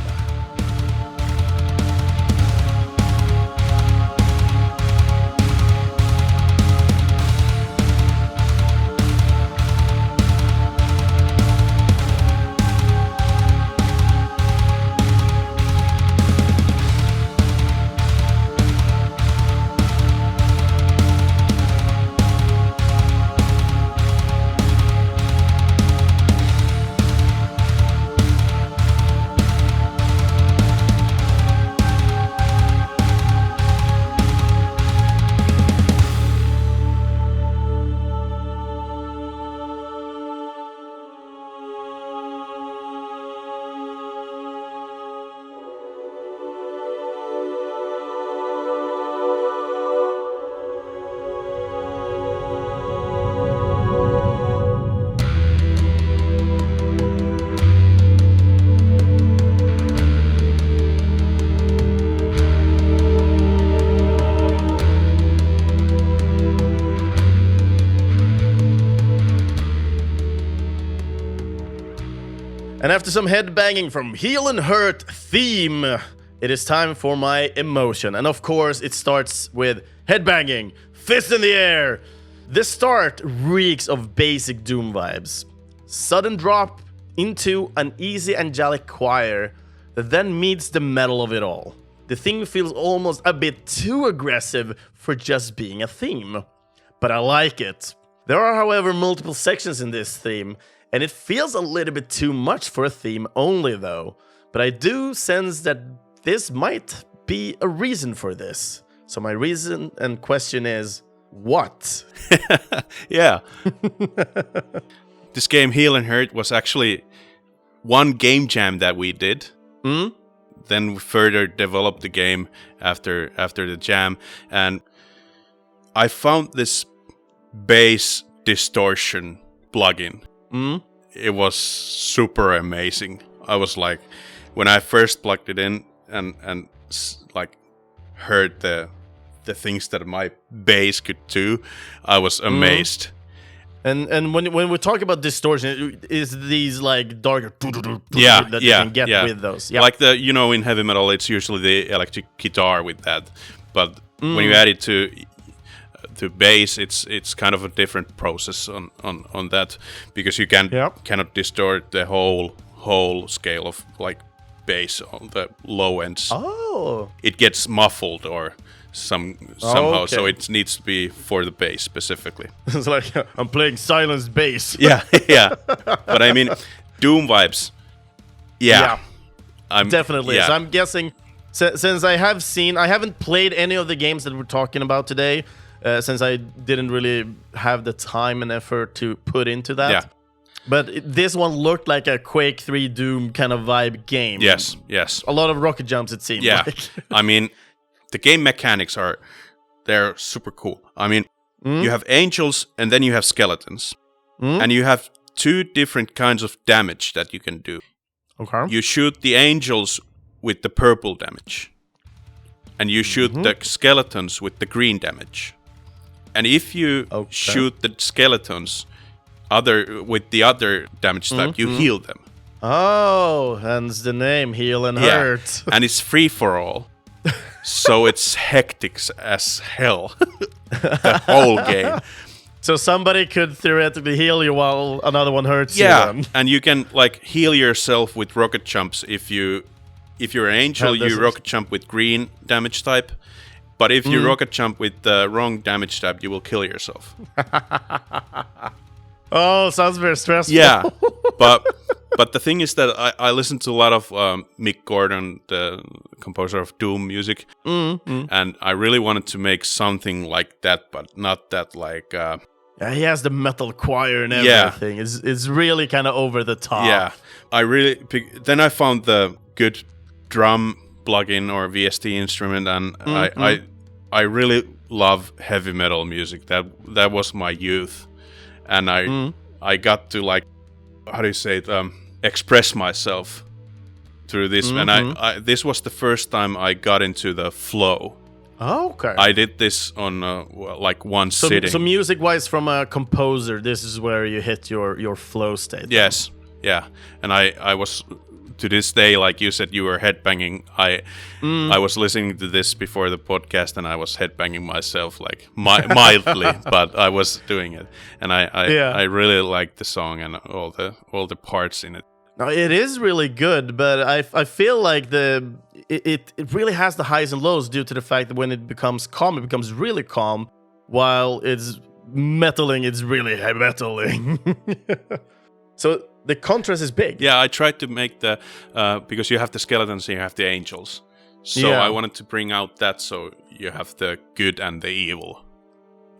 And after some headbanging from Heal and Hurt theme, it is time for my emotion. And of course, it starts with headbanging, fist in the air. The start reeks of basic Doom vibes. Sudden drop into an easy angelic choir that then meets the metal of it all. The theme feels almost a bit too aggressive for just being a theme. But I like it. There are, however, multiple sections in this theme, and it feels a little bit too much for a theme only, though. But I do sense that this might be a reason for this. So my reason and question is, what? Yeah. This game, Heal and Hurt, was actually one game jam that we did. Then we further developed the game after the jam, and I found this bass distortion plugin. It was super amazing. I was like, when I first plugged it in and like heard the things that my bass could do, I was amazed. And when we talk about distortion, is these like darker yeah, that you can get with those? Yeah. Like in heavy metal, it's usually the electric guitar with that, but when you add it to bass, it's kind of a different process on that, because you cannot distort the whole scale of like bass on the low ends. Oh, it gets muffled or somehow, so it needs to be for the bass specifically. It's like I'm playing silenced bass. yeah. But I mean, Doom vibes. Yeah. Definitely. Yeah. So I'm guessing, since I haven't played any of the games that we're talking about today, since I didn't really have the time and effort to put into that. Yeah. But this one looked like a Quake 3 Doom kind of vibe game. Yes. A lot of rocket jumps, it seemed like. I mean, the game mechanics they're super cool. I mean, you have angels and then you have skeletons. And you have two different kinds of damage that you can do. Okay. You shoot the angels with the purple damage. And you shoot the skeletons with the green damage. And if you shoot the skeletons with the other damage type, you heal them. Oh, hence the name, Heal and Hurt. And it's free for all. So it's hectic as hell. The whole game. So somebody could theoretically heal you while another one hurts you. Yeah, and you can like heal yourself with rocket jumps. If you're an angel, you rocket jump with green damage type. But if you rocket jump with the wrong damage type, you will kill yourself. Oh, sounds very stressful. Yeah, but the thing is that I listen to a lot of Mick Gordon, the composer of Doom music, and I really wanted to make something like that, but not that like... he has the metal choir and everything. It's really kind of over the top. Yeah, then I found the good drum plugin or VST instrument, and I really love heavy metal music. That was my youth. And I got to like, how do you say it, express myself through this. And I this was the first time I got into the flow. Oh, okay. I did this on like one sitting. So music-wise, from a composer, this is where you hit your flow state. Yes, yeah. And I was, to this day, like you said, you were headbanging. I was listening to this before the podcast, and I was headbanging myself, like mildly, but I was doing it, and I really liked the song and all the parts in it. No, it is really good, but I feel like it really has the highs and lows due to the fact that when it becomes calm, it becomes really calm, while it's metaling, it's really metaling. So the contrast is big. Yeah, I tried to make because you have the skeletons and you have the angels. So I wanted to bring out that, so you have the good and the evil,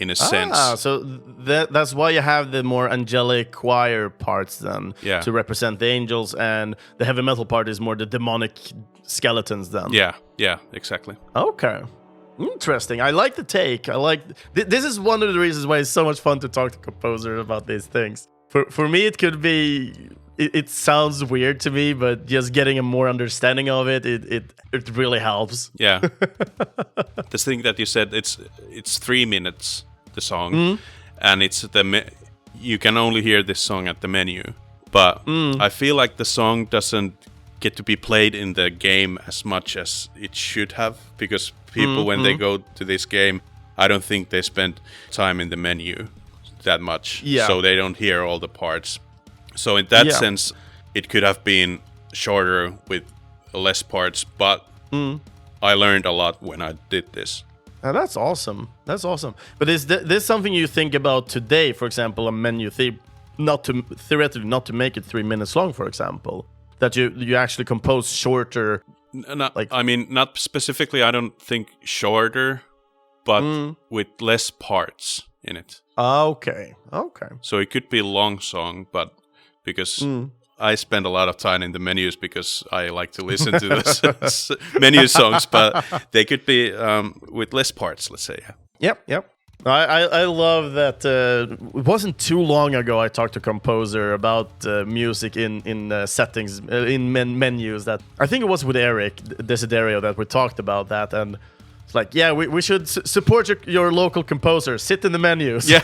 in a sense. So that's why you have the more angelic choir parts then, to represent the angels, and the heavy metal part is more the demonic skeletons then. Yeah, exactly. Okay. Interesting. I like the take. This is one of the reasons why it's so much fun to talk to composers about these things. For me, it could be... It sounds weird to me, but just getting a more understanding of it really helps. Yeah. The thing that you said, it's 3 minutes, the song, and it's you can only hear this song at the menu. But I feel like the song doesn't get to be played in the game as much as it should have, because people, when they go to this game, I don't think they spend time in the menu that much, so they don't hear all the parts. So in that sense, it could have been shorter with less parts, but I learned a lot when I did this. That's awesome. That's awesome. But is this something you think about today? For example, a menu theoretically not to make it 3 minutes long. For example, that you actually compose shorter. I mean, not specifically. I don't think shorter, but with less parts in it. Okay. So it could be a long song, but because I spend a lot of time in the menus because I like to listen to this menu songs, but they could be with less parts, let's say. Yep. I love that. It wasn't too long ago I talked to a composer about music in settings, in menus. That I think it was with Eric Desiderio that we talked about that, and it's like, yeah, we should support your local composer. Sit in the menus. Yeah,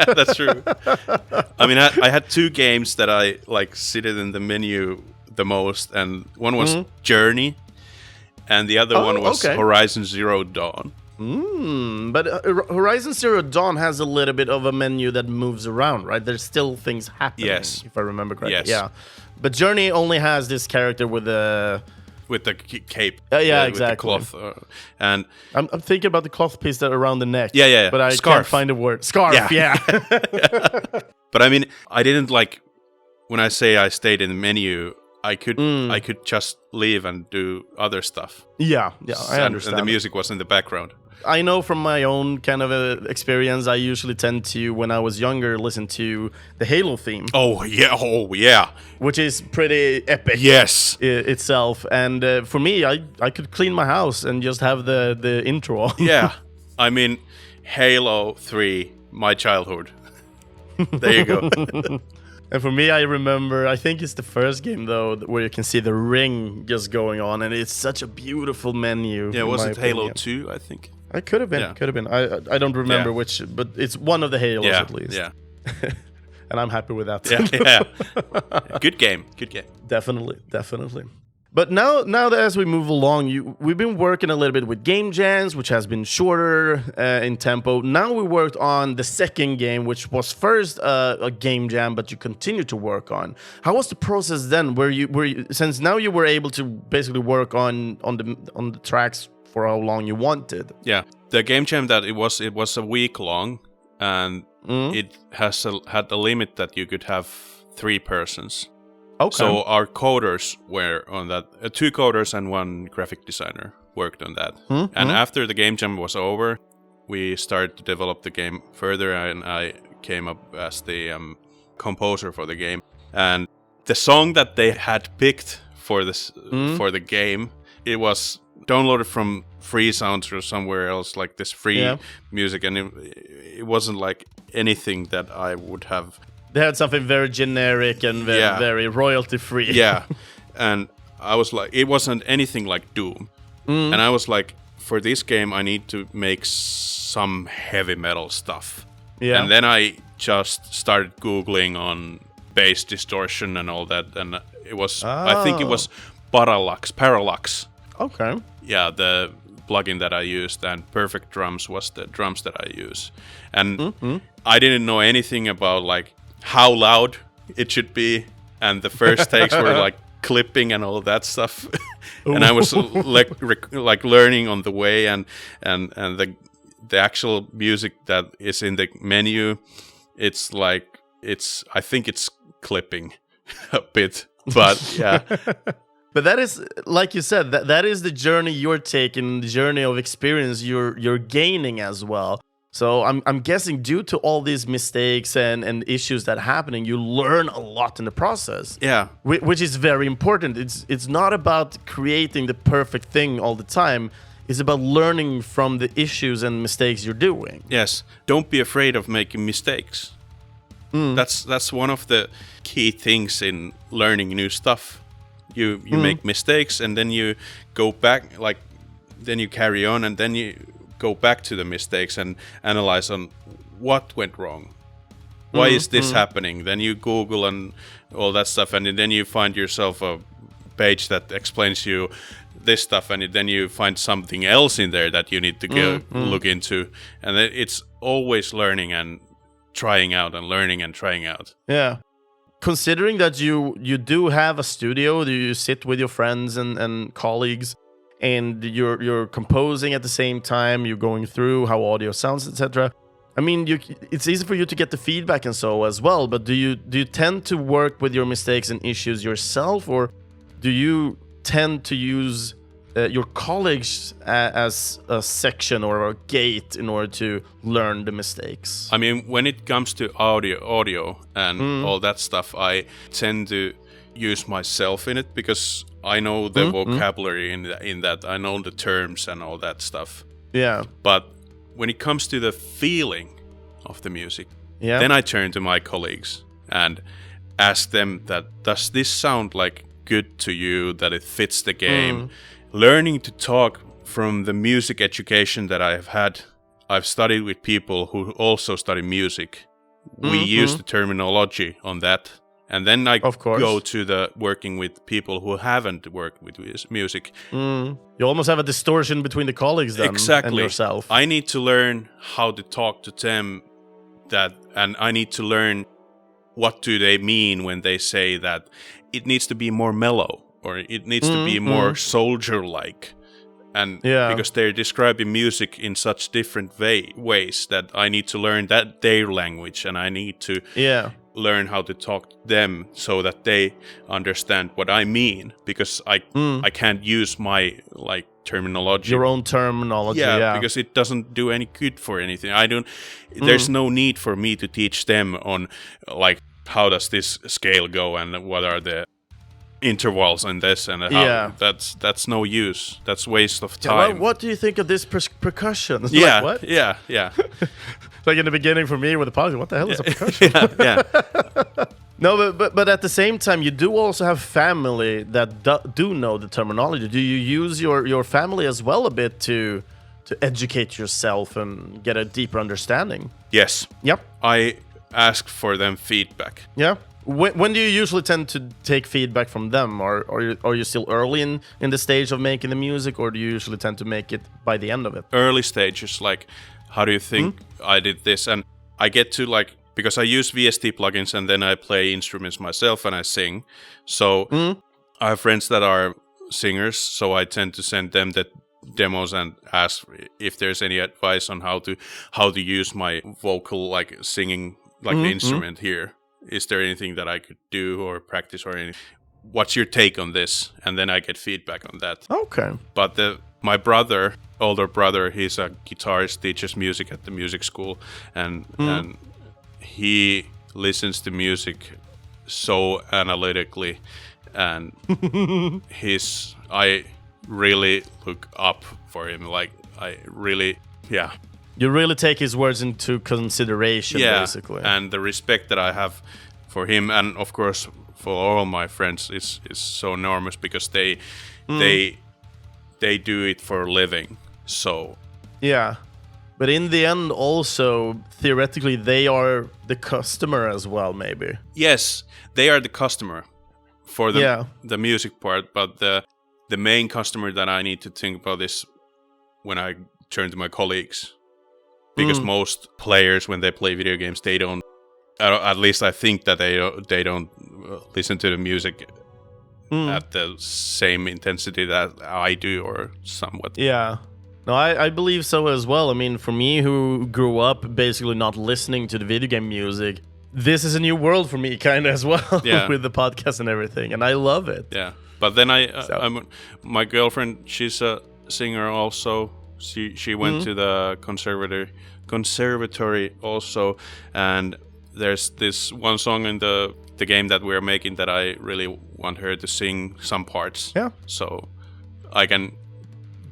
that's true. I mean, I had 2 games that I like seated in the menu the most, and one was Journey, and the other one was Horizon Zero Dawn. But Horizon Zero Dawn has a little bit of a menu that moves around, right? There's still things happening, if I remember correctly. Yes. Yeah. But Journey only has this character with the cape. Exactly. With the cloth. And I'm thinking about the cloth piece that around the neck. Yeah. But I can't find a word. Scarf, yeah. But I mean, I didn't like, when I say I stayed in the menu, I could just leave and do other stuff. Yeah, I understand. And the music was in the background. I know from my own kind of experience, I usually tend to, when I was younger, listen to the Halo theme. Oh yeah. Which is pretty epic. Yes. Itself. And for me, I could clean my house and just have the intro on. Yeah. I mean, Halo 3, my childhood. There you go. And for me, I remember, I think it's the first game, though, where you can see the ring just going on, and it's such a beautiful menu. Yeah, was it Halo 2, I think? It could have been. I don't remember which, but it's one of the Halos at least. Yeah. And I'm happy with that. Yeah. Good game. Definitely. But now that as we move along, we've been working a little bit with game jams, which has been shorter in tempo. Now we worked on the second game, which was first a game jam, but you continued to work on. How was the process then? Were you since now you were able to basically work on the tracks for how long you wanted? Yeah, the game jam that it was a week long, and it had a limit that you could have 3 persons. Okay. So our coders were on that. 2 coders and 1 graphic designer worked on that. And after the game jam was over, we started to develop the game further, and I came up as the composer for the game. And the song that they had picked for this for the game, it was downloaded from free sounds or somewhere else, like this free music, and it wasn't like anything that I would have. They had something very generic and very royalty free. Yeah, and I was like, it wasn't anything like Doom, and I was like, for this game I need to make some heavy metal stuff. Yeah, and then I just started Googling on bass distortion and all that, and it was I think it was Parallax. Okay. Yeah, the plugin that I used, and Perfect Drums was the drums that I use, and I didn't know anything about like how loud it should be, and the first takes were like clipping and all that stuff. And I was like learning on the way, and the actual music that is in the menu, it's like I think it's clipping a bit, but yeah. But that is, like you said, that is the journey you're taking, the journey of experience you're gaining as well. So I'm guessing due to all these mistakes and issues that are happening, you learn a lot in the process. Yeah. Which is very important. It's not about creating the perfect thing all the time. It's about learning from the issues and mistakes you're doing. Yes. Don't be afraid of making mistakes. That's one of the key things in learning new stuff. You make mistakes, and then you go back, then you carry on, and then you go back to the mistakes and analyze on what went wrong. Why is this happening? Then you Google and all that stuff, and then you find yourself a page that explains you this stuff, and then you find something else in there that you need to go look into. And it's always learning and trying out, and learning and trying out. Yeah. Considering that you do have a studio, you sit with your friends and colleagues, and you're composing at the same time, you're going through how audio sounds, etc. I mean, it's easy for you to get the feedback and so as well, but do you tend to work with your mistakes and issues yourself, or do you tend to use your colleagues as a section or a gate in order to learn the mistakes? I mean, when it comes to audio and all that stuff, I tend to use myself in it because I know the vocabulary in that. I know the terms and all that stuff. Yeah. But when it comes to the feeling of the music, then I turn to my colleagues and ask them that, does this sound like good to you, that it fits the game? Learning to talk from the music education that I have had, I've studied with people who also study music. We use the terminology on that. And then I go to the working with people who haven't worked with music. You almost have a distortion between the colleagues then and yourself. I need to learn how to talk to them, and I need to learn what do they mean when they say that it needs to be more mellow or it needs to be more soldier-like. And because they're describing music in such different ways that I need to learn their language, and I need to learn how to talk to them so that they understand what I mean, because I can't use my terminology, your own terminology, because it doesn't do any good for anything. There's no need for me to teach them on how does this scale go and what are the intervals in this and how. That's no use. That's waste of time. What do you think of this percussion? What? Like in the beginning for me with the podcast, what the hell is a percussion? No, but at the same time, you do also have family that do know the terminology. Do you use your family as well a bit to educate yourself and get a deeper understanding? Yes. Yep. I ask for them feedback. Yeah. When do you usually tend to take feedback from them? Or are you still early in the stage of making the music, or do you usually tend to make it by the end of it? Early stages, how do you think I did this? And I get to because I use VST plugins and then I play instruments myself and I sing. So I have friends that are singers, so I tend to send them the demos and ask if there's any advice on how to use my vocal singing instrument here. Is there anything that I could do or practice or anything? What's your take on this? And then I get feedback on that. Okay. But my older brother, he's a guitarist, teaches music at the music school, and he listens to music so analytically, and I really look up for him. You really take his words into consideration, basically. And the respect that I have for him, and of course for all my friends, is so enormous because they do it for a living. So but in the end, also theoretically, they are the customer as well. Maybe yes, they are the customer for the music part, but the main customer that I need to think about is when I turn to my colleagues. Because most players, when they play video games, they don't. At least I think that they don't listen to the music at the same intensity that I do, or somewhat. Yeah, no, I believe so as well. I mean, for me, who grew up basically not listening to the video game music, this is a new world for me, kind of as well, with the podcast and everything, and I love it. Yeah, but then my girlfriend, she's a singer also. She went to the conservatory also, and there's this one song in the game that we're making that I really want her to sing some parts. Yeah. So I can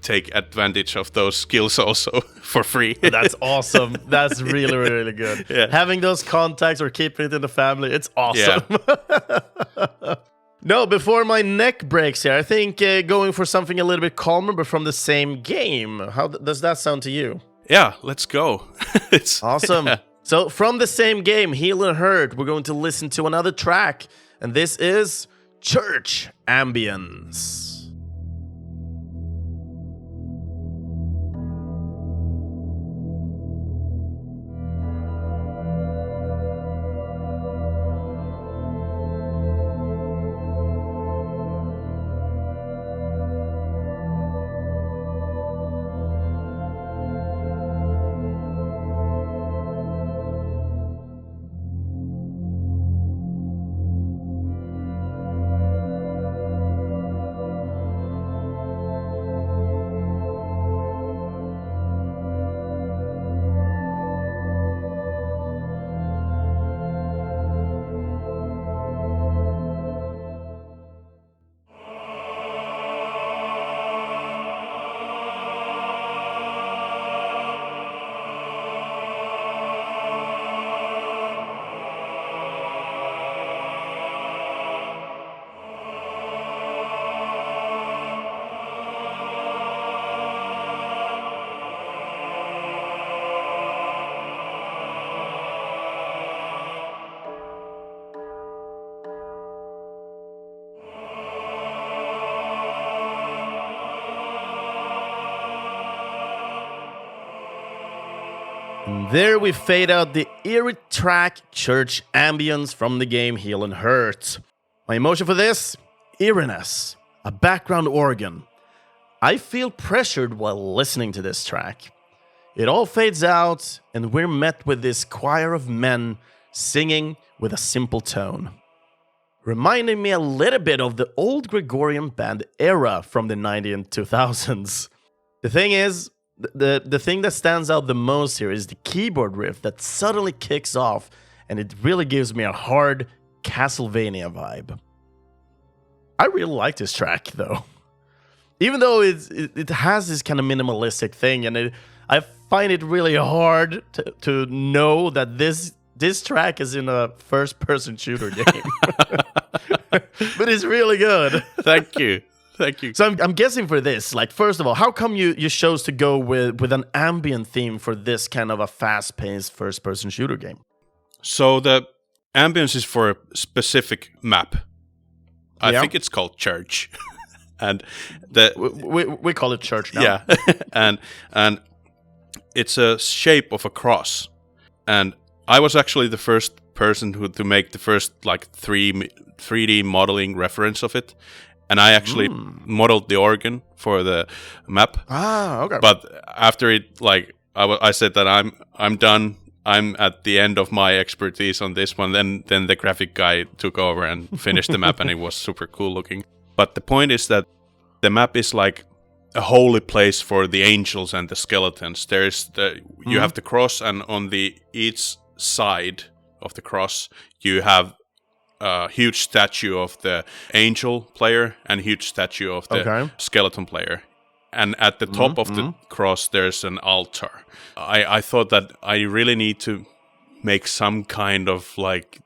take advantage of those skills also for free. That's awesome. That's really, really good. Yeah. Having those contacts or keeping it in the family, it's awesome. Yeah. No, before my neck breaks here, I think going for something a little bit calmer, but from the same game. How does that sound to you? Yeah, let's go. It's awesome. Yeah. So from the same game, Heal and Hurt, we're going to listen to another track. And this is Church Ambience. And there we fade out the eerie track Church Ambience from the game Heal and Hurt. My emotion for this? Eeriness. A background organ. I feel pressured while listening to this track. It all fades out, and we're met with this choir of men singing with a simple tone. Reminding me a little bit of the old Gregorian band era from the 90s and 2000s. The thing is, the thing that stands out the most here is the keyboard riff that suddenly kicks off, and it really gives me a hard Castlevania vibe. I really like this track, though. Even though it has this kind of minimalistic thing, and I find it really hard to know that this track is in a first-person shooter game. But it's really good. Thank you. So I'm guessing for this, like, first of all, how come you chose to go with an ambient theme for this kind of a fast-paced first-person shooter game? So the ambience is for a specific map. I think it's called Church. And we call it Church now. Yeah. and it's a shape of a cross. And I was actually the first person to make the first like 3D modeling reference of it. And I actually modeled the organ for the map. Ah, okay. But after it, like I said that I'm done. I'm at the end of my expertise on this one. Then the graphic guy took over and finished the map, and it was super cool looking. But the point is that the map is like a holy place for the angels and the skeletons. You have the cross, and on each side of the cross you have a huge statue of the angel player and a huge statue of the skeleton player. And at the top of the cross, there's an altar. I thought that I really need to make some kind of like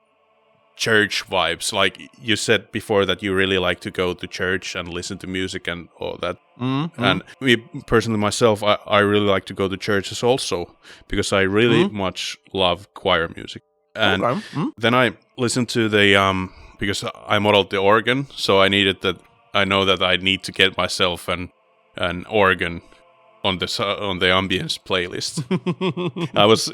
church vibes. Like you said before that you really like to go to church and listen to music and all that. And me personally myself, I really like to go to churches also because I really much love choir music. And then I listened to the because I modeled the organ, so I know that I need to get myself an organ on the Ambience playlist. I was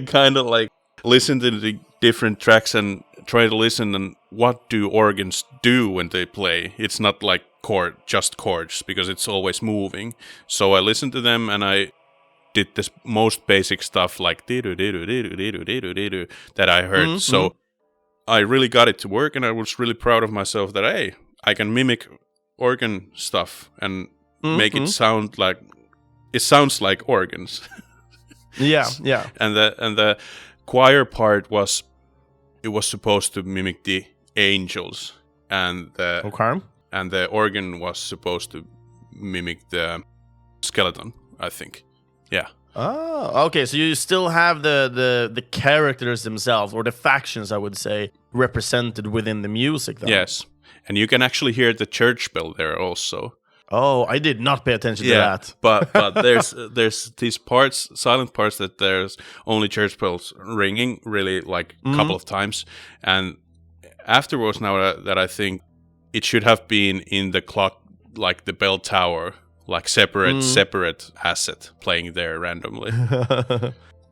kind of like listening to the different tracks and try to listen and what do organs do when they play. It's not like just chords because it's always moving. So I listened to them and I did this most basic stuff like that I heard. So I really got it to work, and I was really proud of myself that hey, I can mimic organ stuff and make it sound like it sounds like organs. Yeah. And the choir part was supposed to mimic the angels, and the organ was supposed to mimic the skeleton, I think. Yeah. Oh, okay. So you still have the characters themselves, or the factions, I would say, represented within the music, though. Yes. And you can actually hear the church bell there also. Oh, I did not pay attention to that. but there's these silent parts that there's only church bells ringing really like a couple of times. And afterwards, now that I think it should have been in the clock, like the bell tower, like separate asset playing there randomly.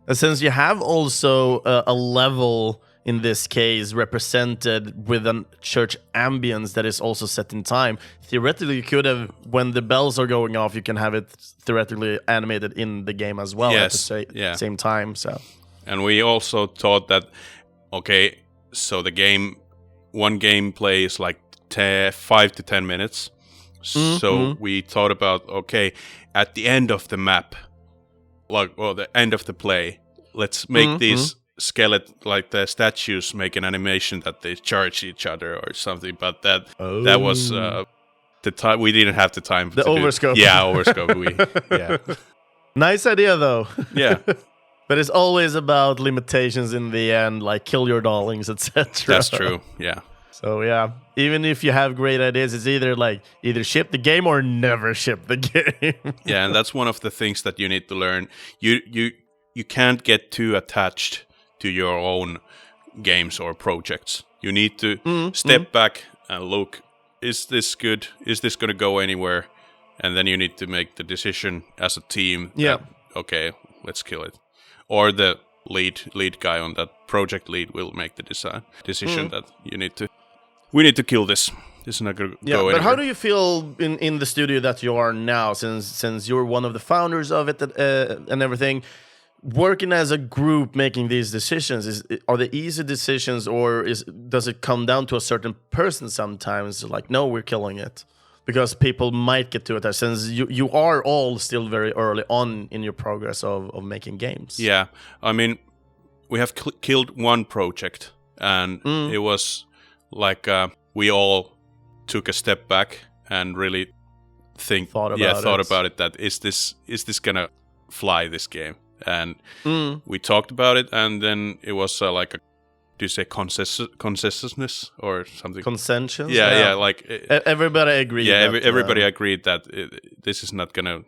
And since you have also a level in this case represented with a church ambience that is also set in time, theoretically you could have, when the bells are going off, you can have it theoretically animated in the game as well at the same time. So, and we also thought that okay, so one game plays like 5 to 10 minutes. So we thought about, okay, at the end of the map, the end of the play, let's make these like the statues make an animation that they charge each other or something. But that was the time. We didn't have the time. The overscope. Overscope. Nice idea, though. Yeah. But it's always about limitations in the end, like kill your darlings, etc. That's true. Yeah. So yeah, even if you have great ideas, it's either ship the game or never ship the game. Yeah, and that's one of the things that you need to learn. You can't get too attached to your own games or projects. You need to step back and look, is this good? Is this going to go anywhere? And then you need to make the decision as a team. Yeah. Okay, let's kill it. or the lead guy on that project lead will make the decision that we need to kill this. This is not going to go anywhere. But how do you feel in the studio that you are now, since you're one of the founders of it and everything? Working as a group, making these decisions, are they easy decisions, or does it come down to a certain person sometimes? Like, no, we're killing it, because people might get to it. Since you are all still very early on in your progress of making games. Yeah, I mean, we have killed one project, and it was like we all took a step back and really thought about it. That is this gonna fly, this game? And we talked about it, and then it was like do you say consensus or something? Consensus? Yeah, like everybody agreed. Yeah, everybody agreed that this is not gonna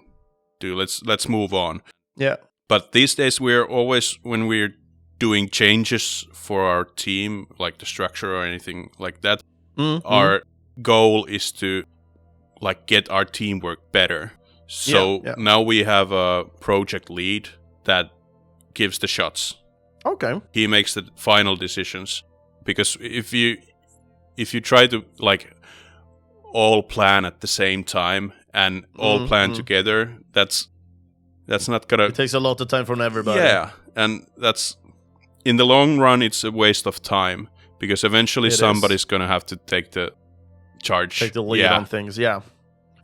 do. Let's move on. Yeah. But these days we're always, when we're doing changes for our team, like the structure or anything like that, our goal is to like get our teamwork better. So now we have a project lead that gives the shots. Okay. He makes the final decisions, because if you try to like all plan at the same time and all plan together, that's not gonna. It takes a lot of time from everybody. Yeah, and that's, in the long run, it's a waste of time, because eventually somebody's gonna have to take the charge, take the lead on things. Yeah.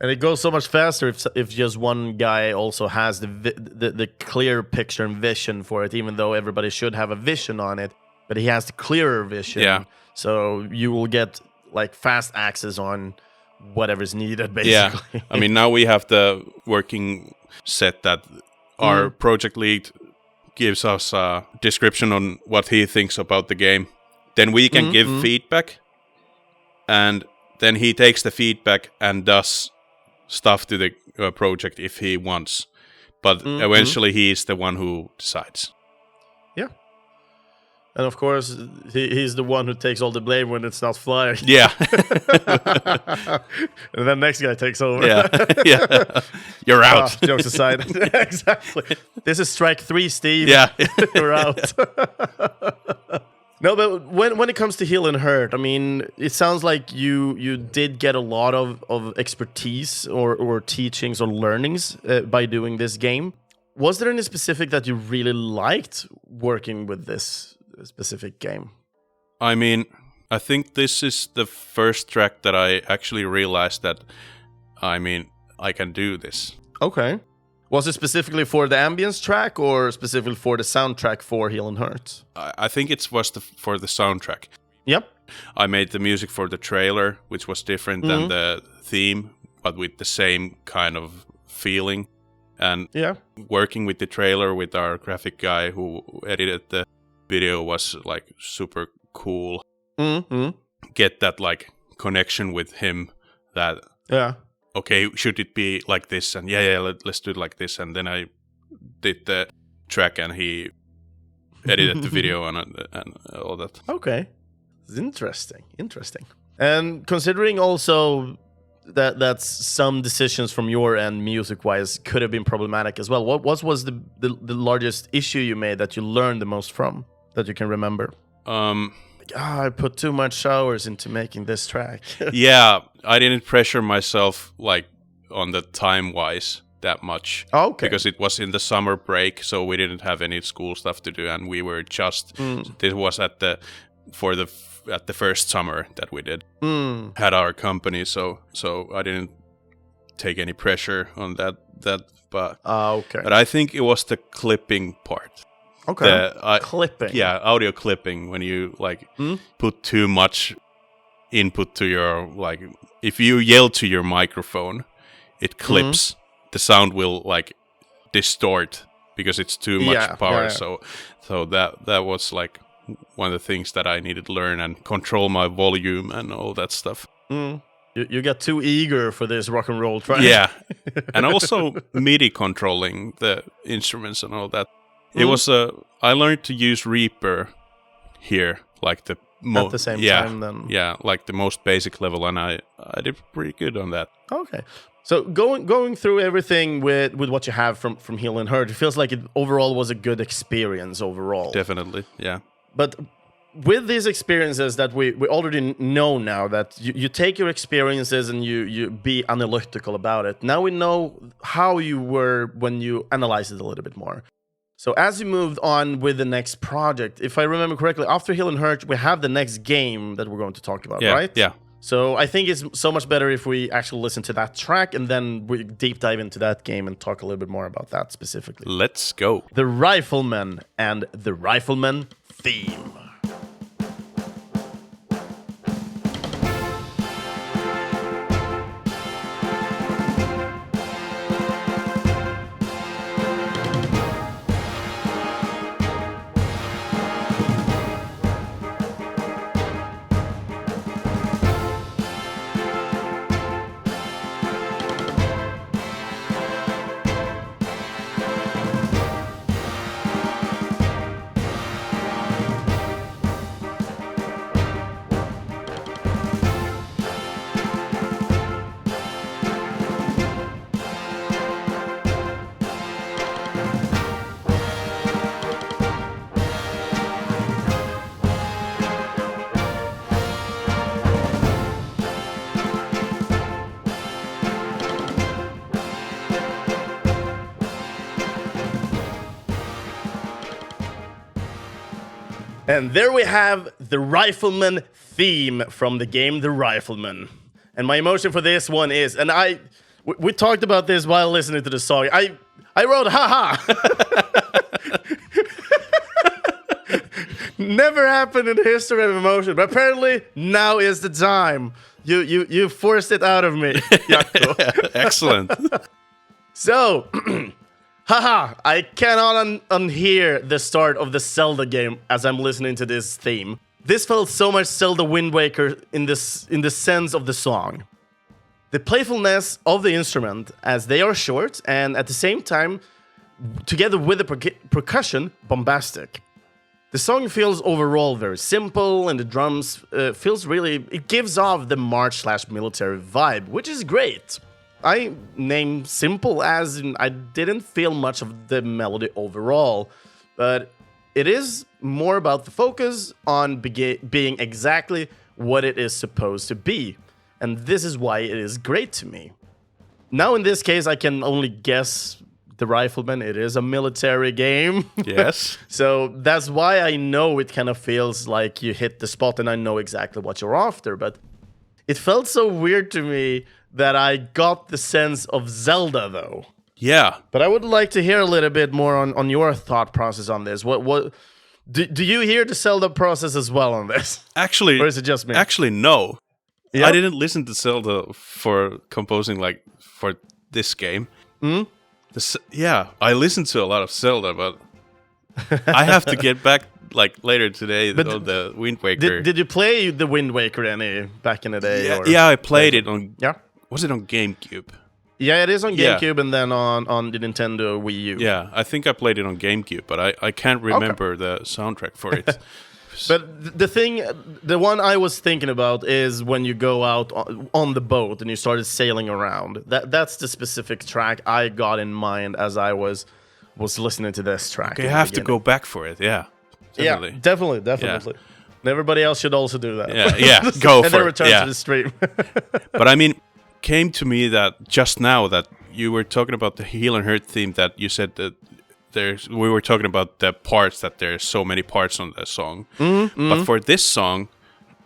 And it goes so much faster if just one guy also has the clear picture and vision for it, even though everybody should have a vision on it, but he has the clearer vision. Yeah. So you will get like fast access on whatever's needed, basically. Yeah. I mean, now we have the working set that our project lead gives us a description on what he thinks about the game. Then we can give feedback, and then he takes the feedback and does stuff to the project if he wants, but eventually he is the one who decides. Yeah, and of course he's the one who takes all the blame when it's not flying. Yeah. And then next guy takes over. Yeah. You're out. Jokes aside. Exactly. This is strike 3, Steve. Yeah. You're out. No, but when it comes to heal and hurt, I mean, it sounds like you did get a lot of expertise or teachings or learnings by doing this game. Was there any specific that you really liked working with this specific game? I mean, I think this is the first track that I actually realized that, I mean, I can do this. Okay. Was it specifically for the Ambience track, or specifically for the soundtrack for Heal and Hurt? I think it was for the soundtrack. Yep. I made the music for the trailer, which was different than the theme, but with the same kind of feeling. And working with the trailer with our graphic guy who edited the video was like super cool. Get that like connection with him that... Yeah. Okay, should it be like this? And let's do it like this. And then I did the track, and he edited the video and all that. Okay, interesting. And considering also that's some decisions from your end, music-wise, could have been problematic as well. What was the largest issue you made that you learned the most from, that you can remember? I put too much hours into making this track. Yeah, I didn't pressure myself like on the time-wise that much. Okay. Because it was in the summer break, so we didn't have any school stuff to do, and we were just... This was at the first summer that we did. Had our company, so I didn't take any pressure on that. But okay. But I think it was the clipping part. Okay. Clipping. Yeah, audio clipping, when you like put too much input to your, like, if you yell to your microphone, it clips. The sound will like distort because it's too much power. Yeah. So that was like one of the things that I needed to learn and control my volume and all that stuff. You got too eager for this rock and roll track. Yeah. And also MIDI controlling the instruments and all that. It was I learned to use Reaper here, like the at the same time then. Yeah, like the most basic level, and I did pretty good on that. Okay. So going through everything with what you have from Heal and Hurt, it feels like it overall was a good experience overall. Definitely, yeah. But with these experiences that we already know now, that you take your experiences and you be analytical about it. Now we know how you were when you analyze it a little bit more. So as you moved on with the next project, if I remember correctly, after Heal and Hurt, we have the next game that we're going to talk about, right? Yeah. So I think it's so much better if we actually listen to that track and then we deep dive into that game and talk a little bit more about that specifically. Let's go. The Riflemen and the Riflemen theme. And there we have the Rifleman theme from the game The Rifleman. And my emotion for this one is, and we talked about this while listening to the song. I wrote haha. Never happened in the history of emotion, but apparently now is the time. You forced it out of me, Jaakko. Excellent. So, haha, I cannot unhear the start of the Zelda game as I'm listening to this theme. This felt so much Zelda Wind Waker in the sense of the song. The playfulness of the instrument, as they are short, and at the same time, together with the percussion, bombastic. The song feels overall very simple, and the drums it gives off the march/military vibe, which is great. I name simple as in I didn't feel much of the melody overall, but it is more about the focus on being exactly what it is supposed to be, and this is why it is great to me. Now in this case, I can only guess the Rifleman. It is a military game. Yes. So that's why I know it kind of feels like you hit the spot and I know exactly what you're after, but it felt so weird to me that I got the sense of Zelda, though. Yeah. But I would like to hear a little bit more on your thought process on this. What do you hear the Zelda process as well on this? Actually, or is it just me? Actually, no. Yep. I didn't listen to Zelda for composing for this game. I listened to a lot of Zelda, but I have to get back later today on the Wind Waker. Did you play the Wind Waker any back in the day? Yeah, I played it on. Yeah. Was it on GameCube? Yeah, it is on GameCube and then on the Nintendo Wii U. Yeah, I think I played it on GameCube, but I can't remember the soundtrack for it. But the one I was thinking about is when you go out on the boat and you started sailing around. That's the specific track I got in mind as I was listening to this track. Okay, you have to go back for it, yeah. Definitely. Yeah, definitely. Yeah. And everybody else should also do that. Yeah, go for it. And then return to the stream. But I mean, came to me that just now that you were talking about the Heal and Hurt theme, that you said that we were talking about the parts, that there's so many parts on the song. Mm-hmm. But for this song,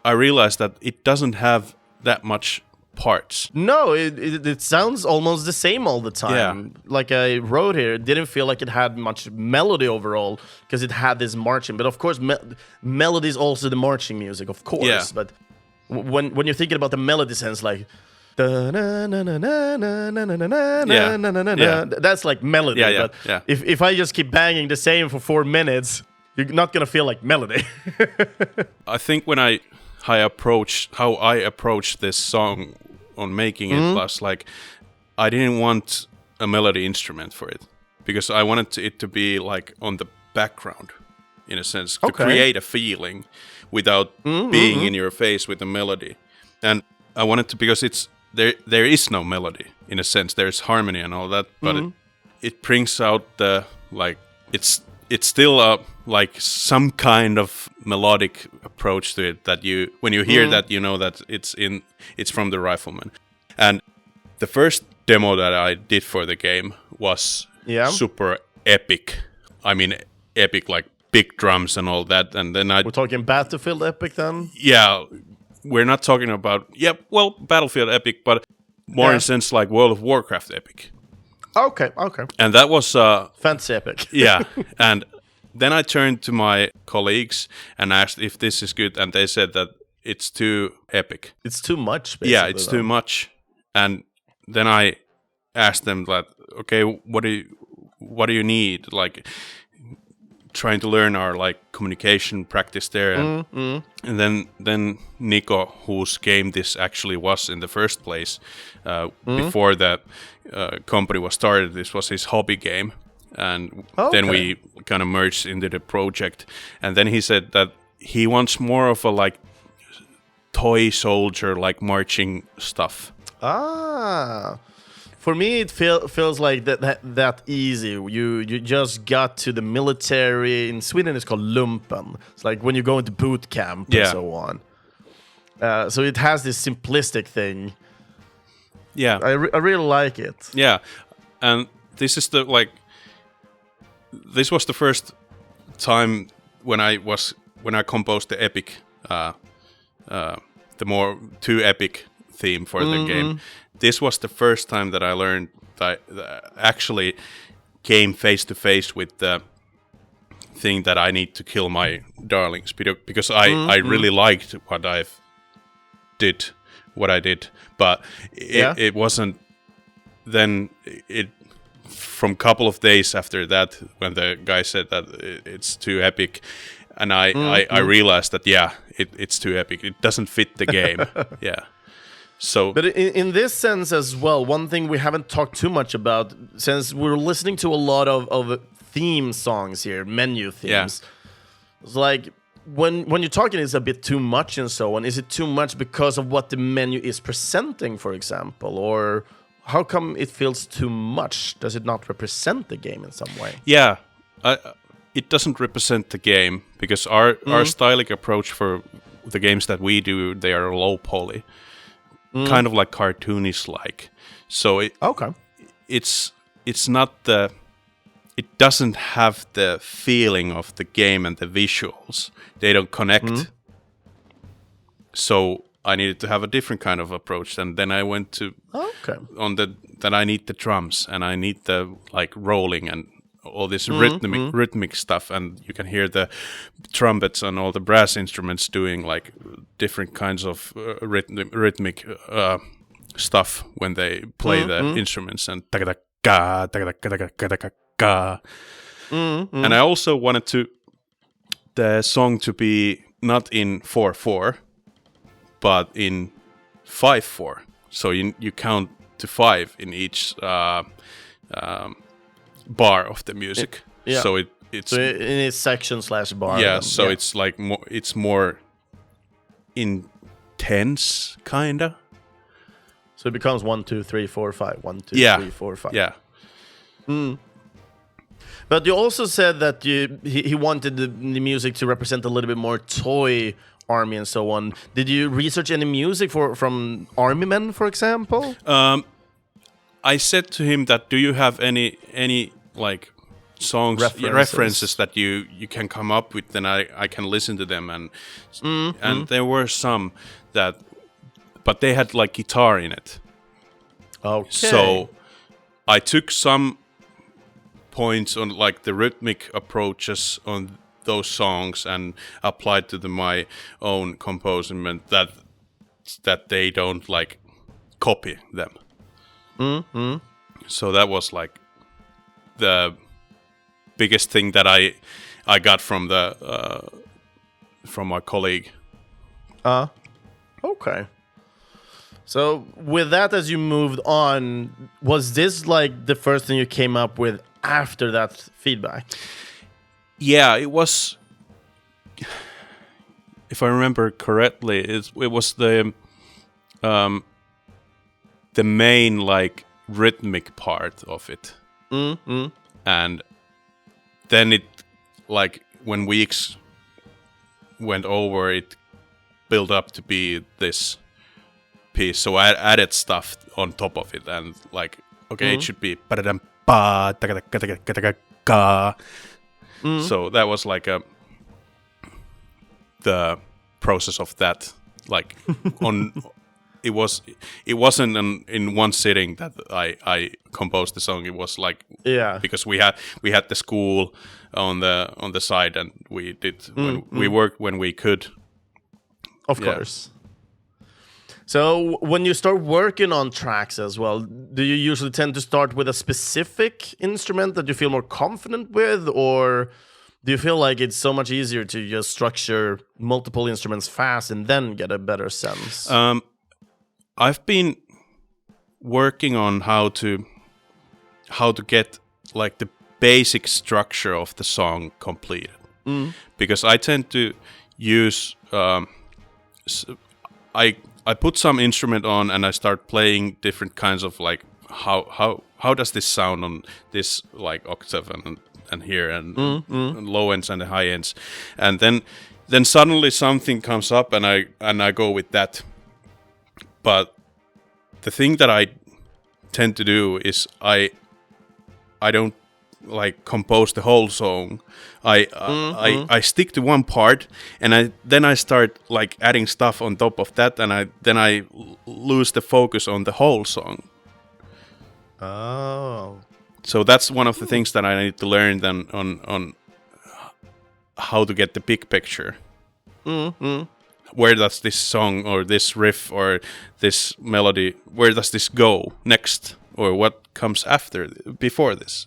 I realized that it doesn't have that much parts. No, it sounds almost the same all the time. Yeah. Like I wrote here, it didn't feel like it had much melody overall because it had this marching. But of course, melody is also the marching music, of course. Yeah. But when you're thinking about the melody sense, like that's like melody. Yeah. But if I just keep banging the same for 4 minutes, you're not gonna feel like melody. I think when how I approached this song on making it was like I didn't want a melody instrument for it because I wanted it to be like on the background in a sense to create a feeling without being in your face with the melody. And I wanted to, because there is no melody in a sense. There's harmony and all that, but it brings out the like it's still like some kind of melodic approach to it that you when you hear that you know that it's from the Riflemen. And the first demo that I did for the game was super epic. I mean epic, like big drums and all that. And then we're talking Battlefield epic then? Yeah, we're not talking about Battlefield epic, but more in sense like World of Warcraft epic. Okay. And that was fancy epic. Yeah, and then I turned to my colleagues and asked if this is good, and they said that it's too epic. It's too much, basically. Yeah, it's too much. And then I asked them that, okay, what do you need? Like trying to learn our like communication practice there, and then Nico, whose game this actually was in the first place, before the company was started, this was his hobby game, and then we kind of merged into the project. And then he said that he wants more of a like toy soldier, like marching stuff. For me, it feels like that easy. You just got to the military. In Sweden, it's called lumpen. It's like when you go into boot camp and so on. So it has this simplistic thing. Yeah, I really like it. Yeah, and this is this was the first time when I composed the epic, the more too epic theme for the game. This was the first time that I learned that actually came face to face with the thing that I need to kill my darlings, because I really liked what I did, but it wasn't. Then from a couple of days after that, when the guy said that it's too epic, and I realized that it's too epic. It doesn't fit the game. Yeah. So, but in this sense as well, one thing we haven't talked too much about, since we're listening to a lot of theme songs here, menu themes. It's like when you're talking, it's a bit too much and so on. Is it too much because of what the menu is presenting, for example, or how come it feels too much? Does it not represent the game in some way? Yeah, it doesn't represent the game because our stylic approach for the games that we do, they are low poly. Kind of like cartoonish like. So it's not it doesn't have the feeling of the game and the visuals. They don't connect. So I needed to have a different kind of approach, and then I went to that I need the drums and I need the like rolling and all this rhythmic stuff, and you can hear the trumpets and all the brass instruments doing like different kinds of rhythmic stuff when they play the instruments and and I also wanted the song to be not in 4/4 but in 5/4, so you count to 5 in each bar of the music. So it's so in its section /bar. It's like it's more intense kinda. So it becomes 1 2 3 4 5 1 2 3 4 5. Yeah. But you also said that he wanted the music to represent a little bit more toy army and so on. Did you research any music from Army Men, for example? I said to him that, do you have any like songs references that you can come up with, then I can listen to them, and there were some that, but they had like guitar in it. Okay. So I took some points on like the rhythmic approaches on those songs and applied to my own composement that they don't like copy them. So that was like the biggest thing that I got from my colleague. Okay. So with that, as you moved on, was this like the first thing you came up with after that feedback? Yeah, it was. If I remember correctly, it was the the main like rhythmic part of it. And then it, like, when weeks went over, it built up to be this piece. So I added stuff on top of it, and like, okay, it should be so that was like the process of that, like on. It wasn't in one sitting that I composed the song. It was like, because we had the school on the side, and we did we worked when we could. Of course. So when you start working on tracks as well, do you usually tend to start with a specific instrument that you feel more confident with, or do you feel like it's so much easier to just structure multiple instruments fast and then get a better sense? I've been working on how to get like the basic structure of the song completed, because I tend to use I put some instrument on and I start playing different kinds of like how does this sound on this like octave and here and low ends and the high ends, and then suddenly something comes up and I go with that. But the thing that I tend to do is I don't like compose the whole song. I stick to one part, and then I start like adding stuff on top of that, and I lose the focus on the whole song. Oh. So that's one of the things that I need to learn then on how to get the big picture. Where does this song or this riff or this melody, where does this go next, or what comes before this?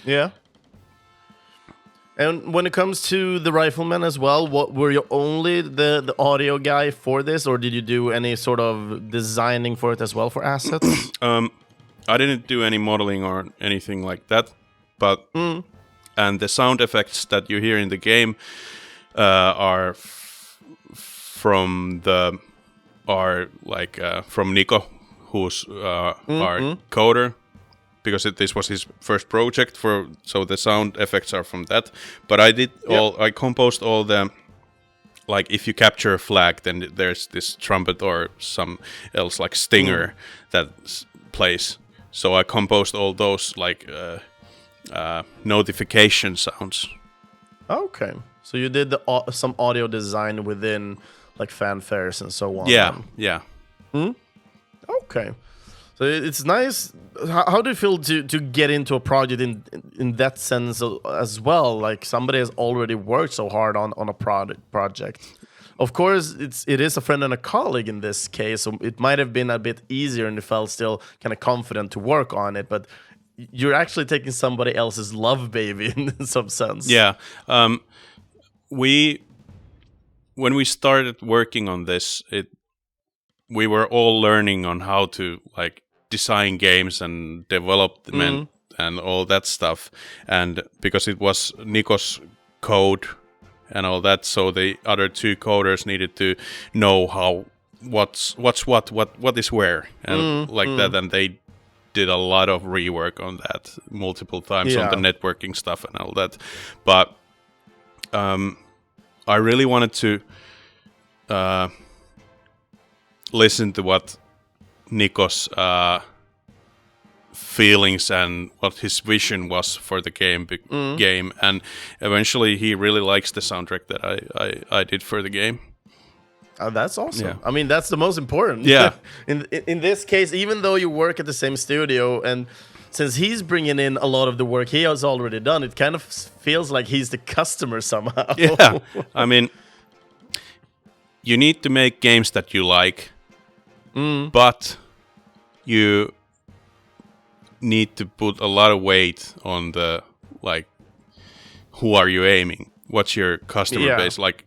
Yeah. And when it comes to the Riflemen as well, what were you only the audio guy for this, or did you do any sort of designing for it as well for assets? I didn't do any modeling or anything like that, but and the sound effects that you hear in the game are from Nico, who's our coder, because this was his first project, so the sound effects are from that. But I composed all the, like, if you capture a flag, then there's this trumpet or some else like stinger that plays. So I composed all those like notification sounds. Okay, so you did some audio design within like fanfares and so on. Yeah. Okay, so it's nice. How do you feel to get into a project in that sense as well? Like somebody has already worked so hard on a project. Of course, it is a friend and a colleague in this case, so it might have been a bit easier and you felt still kind of confident to work on it. But you're actually taking somebody else's love baby in some sense. Yeah. When we started working on this, we were all learning on how to like design games and develop them and all that stuff. And because it was Nico's code and all that, so the other two coders needed to know what is where and that, and they did a lot of rework on that multiple times on the networking stuff and all that. But I really wanted to listen to what Nico's feelings and what his vision was for the game, and eventually he really likes the soundtrack that I did for the game. That's awesome. Yeah. I mean, that's the most important. Yeah. in this case, even though you work at the same studio, and since he's bringing in a lot of the work he has already done, it kind of feels like he's the customer somehow. Yeah. I mean, you need to make games that you like, but you need to put a lot of weight on the, like, who are you aiming? What's your customer base? Like,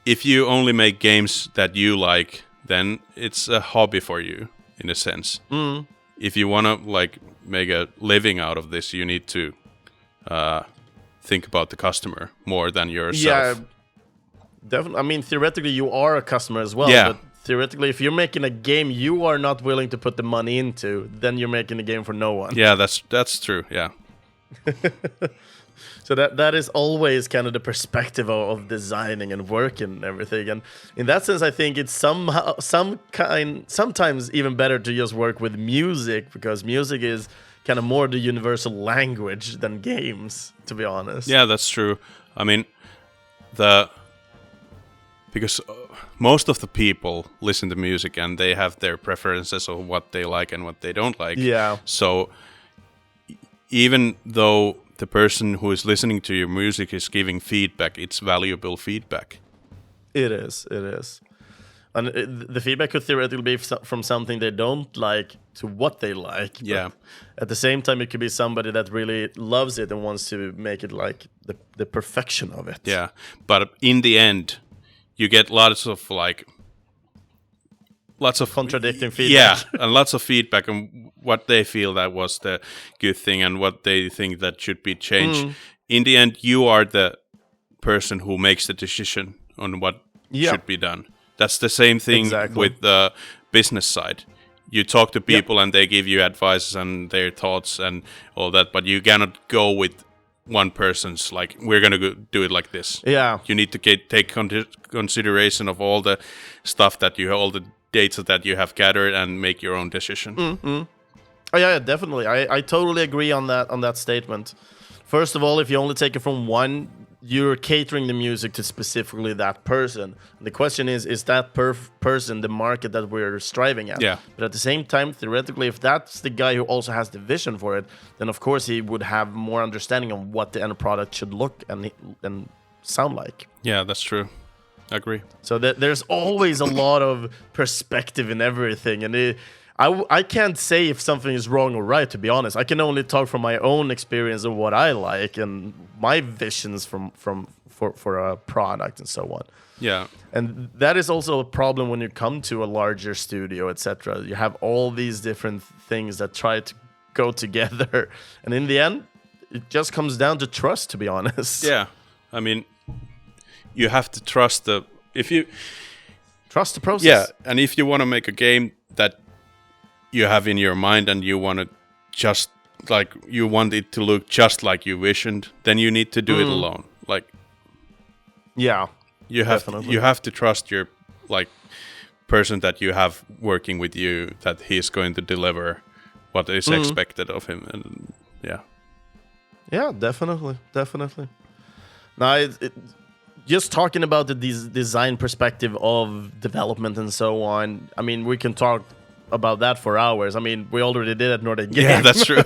if you only make games that you like, then it's a hobby for you, in a sense. If you want to, like, make a living out of this, you need to think about the customer more than yourself. Yeah, definitely. I mean, theoretically, you are a customer as well. Yeah. But theoretically, if you're making a game you are not willing to put the money into, then you're making a game for no one. Yeah, that's true. Yeah. So that is always kind of the perspective of designing and working and everything. And in that sense, I think it's sometimes even better to just work with music, because music is kind of more the universal language than games, to be honest. Yeah, that's true. I mean, because most of the people listen to music and they have their preferences of what they like and what they don't like. Yeah. So even though the person who is listening to your music is giving feedback, it's valuable feedback. It is. And the feedback could theoretically be from something they don't like to what they like. Yeah. At the same time, it could be somebody that really loves it and wants to make it like the perfection of it. Yeah. But in the end, you get lots of contradicting feedback. Yeah, and lots of feedback on what they feel that was the good thing and what they think that should be changed. In the end, you are the person who makes the decision on what should be done. That's the same thing with the business side. You talk to people and they give you advice and their thoughts and all that, but you cannot go with one person's like, we're going to do it like this. Yeah. You need to take consideration of all the stuff that all the data that you have gathered and make your own decision. Mm-hmm. Oh, yeah, definitely. I totally agree on that statement. First of all, if you only take it from one, you're catering the music to specifically that person. The question is that person the market that we're striving at? Yeah. But at the same time, theoretically, if that's the guy who also has the vision for it, then of course he would have more understanding of what the end product should look and sound like. Yeah, that's true. I agree. So there's always a lot of perspective in everything, and I can't say if something is wrong or right, to be honest. I can only talk from my own experience of what I like and my visions for a product and so on. Yeah. And that is also a problem when you come to a larger studio, etc. You have all these different things that try to go together, and in the end, it just comes down to trust, to be honest. Yeah. I mean, you have to trust the process. Yeah, and if you want to make a game that you have in your mind and you want you want it to look just like you visioned, then you need to do it alone. Like, yeah, you have to trust your person that you have working with you, that he's going to deliver what is expected of him. And yeah, definitely. Now, just talking about the design perspective of development and so on, I mean, we can talk about that for hours. I mean, we already did at Nordic Game. Yeah, that's true.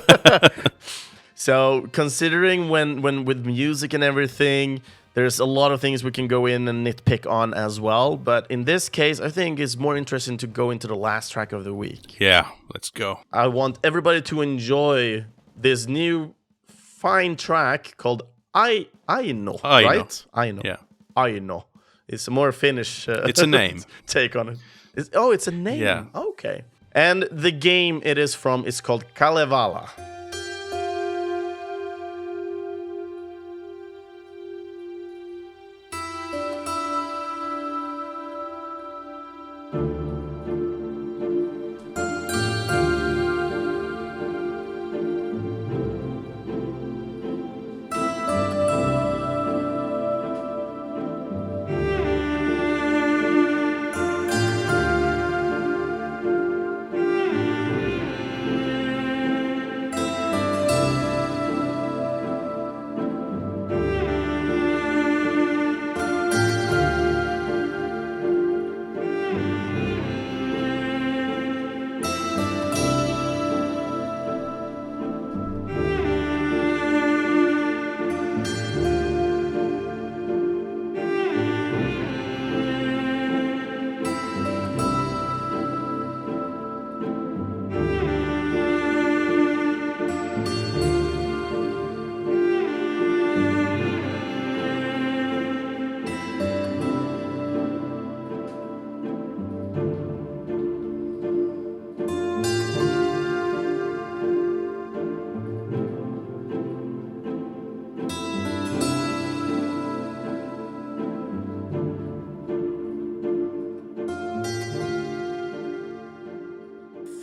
So considering when with music and everything, there's a lot of things we can go in and nitpick on as well. But in this case, I think it's more interesting to go into the last track of the week. Yeah, let's go. I want everybody to enjoy this new fine track called Aino, right? Aino. Yeah. Aino. It's a more Finnish it's a name. take on it. It's a name. Yeah. Okay. And the game it's called Kalevala.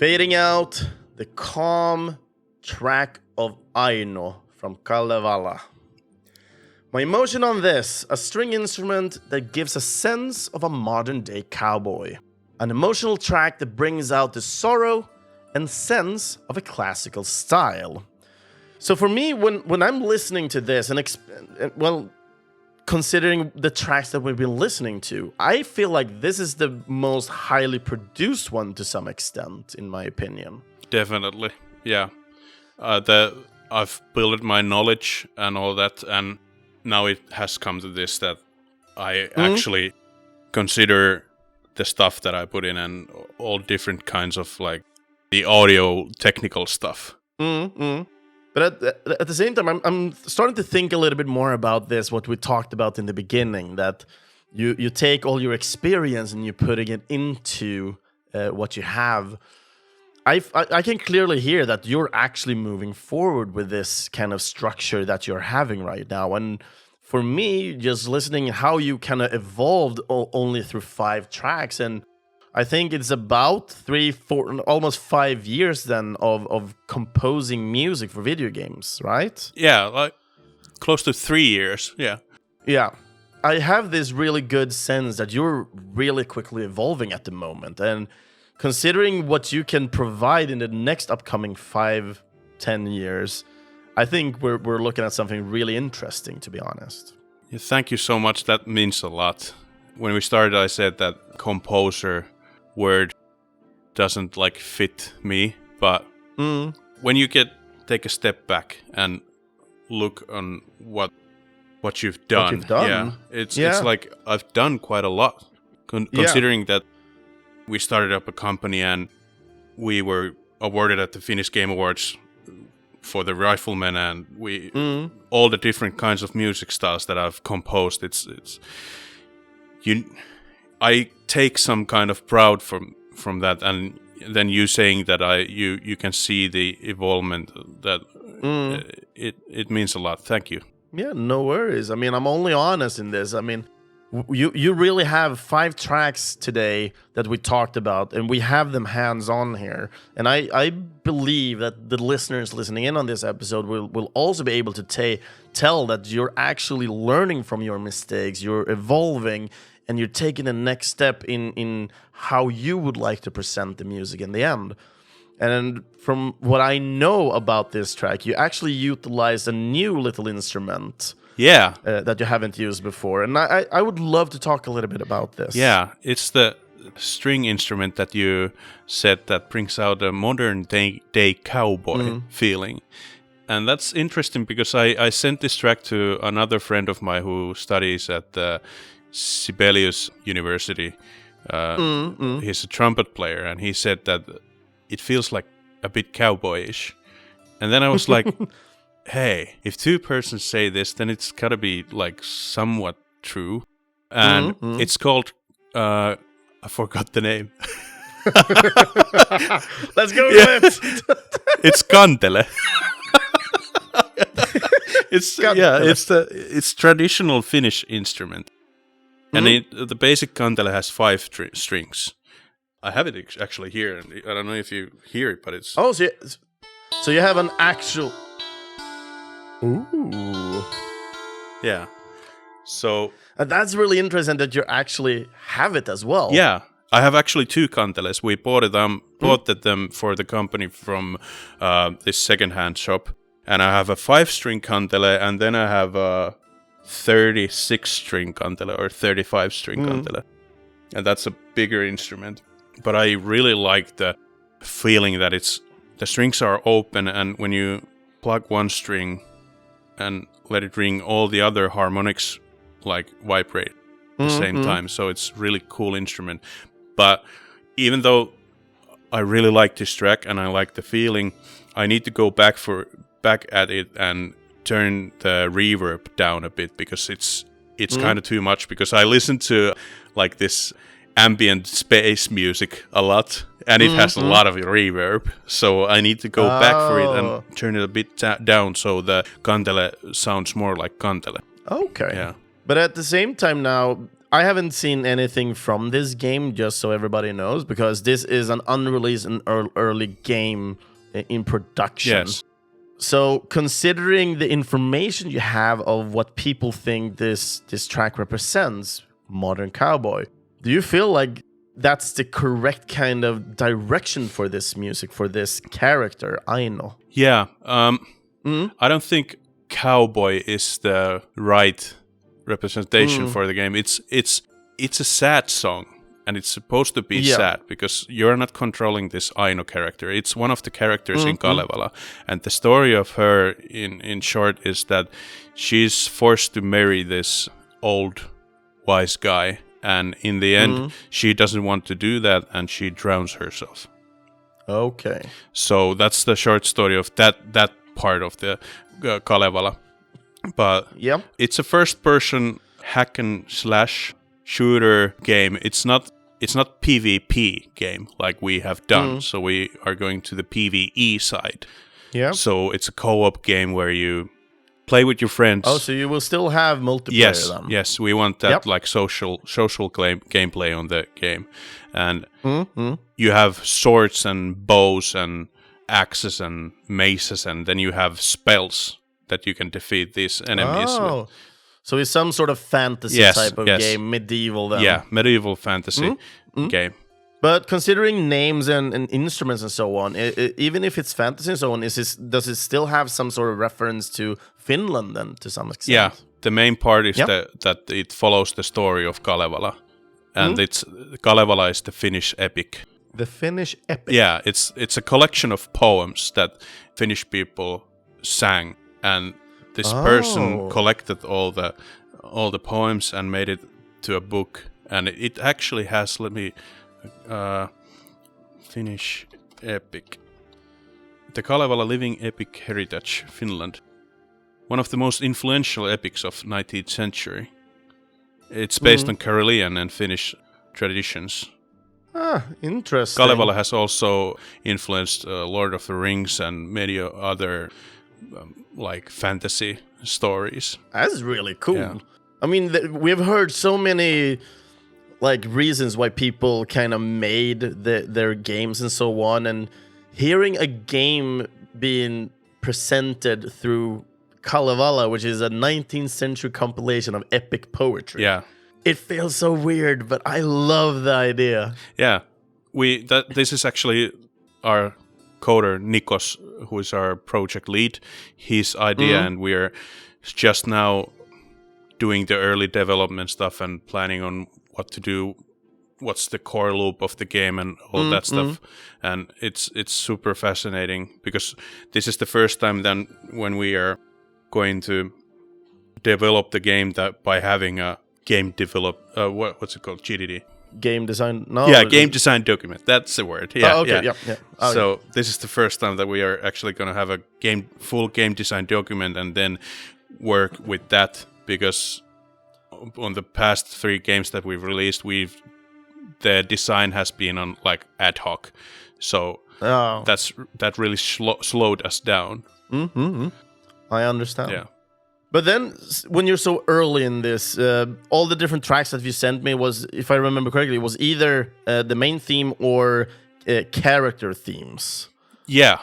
Fading out, the calm track of Aino from Kalevala. My emotion on this, a string instrument that gives a sense of a modern-day cowboy. An emotional track that brings out the sorrow and sense of a classical style. So for me, when I'm listening to this, considering the tracks that we've been listening to, I feel like this is the most highly produced one to some extent, in my opinion. Definitely, yeah. I've built my knowledge and all that, and now it has come to this that I actually consider the stuff that I put in and all different kinds of like the audio technical stuff. But at the same time, I'm starting to think a little bit more about this, what we talked about in the beginning, that you take all your experience and you're putting it into what you have. I can clearly hear that you're actually moving forward with this kind of structure that you're having right now. And for me, just listening how you kind of evolved only through 5 tracks, and I think it's about 3, 4, almost 5 years then of composing music for video games, right? Yeah, like close to 3 years, yeah. Yeah. I have this really good sense that you're really quickly evolving at the moment, and considering what you can provide in the next upcoming 5-10 years, I think we're looking at something really interesting, to be honest. Yeah, thank you so much. That means a lot. When we started, I said that composer word doesn't like fit me, but when you take a step back and look on what you've done, it's like I've done quite a lot, considering that we started up a company and we were awarded at the Finnish Game Awards for the Riflemen, and we all the different kinds of music styles that I've composed. I take some kind of proud from that, and then you saying that you can see the evolvement, that it means a lot. Thank you. Yeah, no worries. I mean, I'm only honest in this. I mean, you really have 5 tracks today that we talked about, and we have them hands-on here. And I believe that the listeners listening in on this episode will also be able to tell that you're actually learning from your mistakes, you're evolving, and you're taking the next step in how you would like to present the music in the end. And from what I know about this track, you actually utilized a new little instrument. Yeah. That you haven't used before. And I would love to talk a little bit about this. Yeah, it's the string instrument that you said that brings out a modern day cowboy feeling. And that's interesting because I sent this track to another friend of mine who studies at the Sibelius University. He's a trumpet player, and he said that it feels like a bit cowboyish. And then I was like, hey, if 2 persons say this, then it's gotta be like somewhat true. And it's called I forgot the name. Let's go with it. It's kantele. It's traditional Finnish instrument. And the basic kantele has 5 strings. I have it actually here. I don't know if you hear it, but it's... Oh, so you have an actual... Ooh. Yeah. So... And that's really interesting that you actually have it as well. Yeah. I have actually 2 kanteles. We bought them for the company from this second-hand shop. And I have a 5-string kantele, and then I have a 36-string kantele or 35-string kantele. And that's a bigger instrument. But I really like the feeling that the strings are open, and when you plug one string and let it ring, all the other harmonics like vibrate at the same time. So it's really cool instrument. But even though I really like this track and I like the feeling, I need to go back at it and turn the reverb down a bit, because it's kind of too much, because I listen to like this ambient space music a lot, and it has a lot of reverb, so I need to go back for it and turn it a bit down so the kantele sounds more like kantele. Okay. Yeah. But at the same time now, I haven't seen anything from this game, just so everybody knows, because this is an unreleased and early game in production. Yes. So, considering the information you have of what people think this track represents, modern cowboy, do you feel like that's the correct kind of direction for this music, for this character, Aino? Yeah. I don't think cowboy is the right representation for the game. It's a sad song, and it's supposed to be sad because you're not controlling this Aino character. It's one of the characters in Kalevala, and the story of her in short is that she's forced to marry this old wise guy, and in the end she doesn't want to do that, and she drowns herself. Okay. So that's the short story of that part of the Kalevala. But it's a first-person hack and slash shooter game. It's not PvP game like we have done. So we are going to the PvE side. Yeah. So it's a co-op game where you play with your friends. Oh, so you will still have multiplayer then? Yes, we want that like social gameplay on the game, and you have swords and bows and axes and maces, and then you have spells that you can defeat these enemies with. So it's some sort of fantasy type of game, medieval then. Yeah, medieval fantasy game. But considering names and instruments and so on, even if it's fantasy and so on, does it still have some sort of reference to Finland then, to some extent? Yeah, the main part is that it follows the story of Kalevala. And Kalevala is the Finnish epic. The Finnish epic? Yeah, it's a collection of poems that Finnish people sang. And this person collected all the poems and made it to a book. And it actually has, Finnish epic. The Kalevala Living Epic Heritage, Finland. One of the most influential epics of 19th century. It's based on Karelian and Finnish traditions. Ah, interesting. Kalevala has also influenced Lord of the Rings and many other fantasy stories. That's really cool. Yeah. I mean, we've heard so many reasons why people kind of made their games and so on, and hearing a game being presented through Kalevala, which is a 19th century compilation of epic poetry. Yeah. It feels so weird, but I love the idea. Yeah. This is actually our coder, Nikos, who is our project lead, his idea, and we're just now doing the early development stuff and planning on what to do, what's the core loop of the game and all that stuff. And it's super fascinating because this is the first time then when we are going to develop the game that by having a game what's it called? GDD. Game design? No. Yeah, game design document. That's the word. Yeah. Okay. So this is the first time that we are actually going to have a full game design document and then work with that, because on the past 3 games that we've released, the design has been on ad hoc. So that really slowed us down. I understand. Yeah. But then, when you're so early in this, all the different tracks that you sent me was, if I remember correctly, was either the main theme or character themes. Yeah.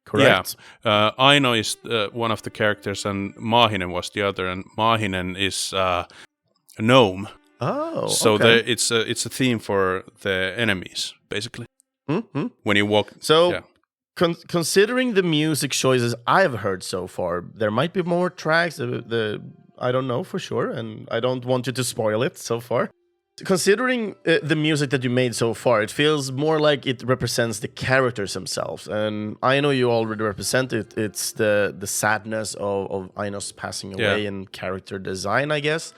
Correct? Yeah. Aino is one of the characters, and Mahinen was the other, and Mahinen is a gnome. Oh, so okay. It's a theme for the enemies, basically. When you walk... So... Yeah. Considering the music choices I've heard so far, there might be more tracks. I don't know for sure, and I don't want you to spoil it so far. Considering the music that you made so far, it feels more like it represents the characters themselves. And I know you already represent it. It's the sadness of Aino's passing away and character design, I guess.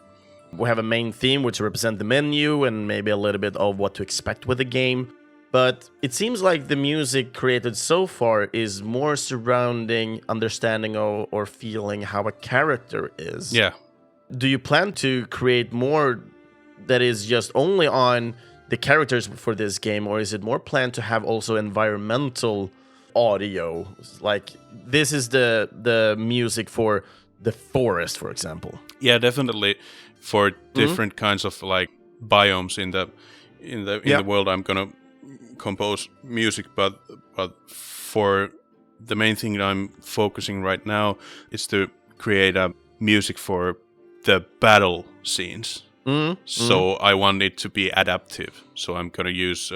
We have a main theme which represents the menu and maybe a little bit of what to expect with the game. But it seems like the music created so far is more surrounding understanding or feeling how a character is. Yeah. Do you plan to create more that is just only on the characters for this game, or is it more planned to have also environmental audio? Like, this is the music for the forest, for example. Yeah, definitely. For different kinds of like biomes in the world, I'm gonna compose music. But for the main thing that I'm focusing right now is to create a music for the battle scenes. So I want it to be adaptive. So I'm gonna use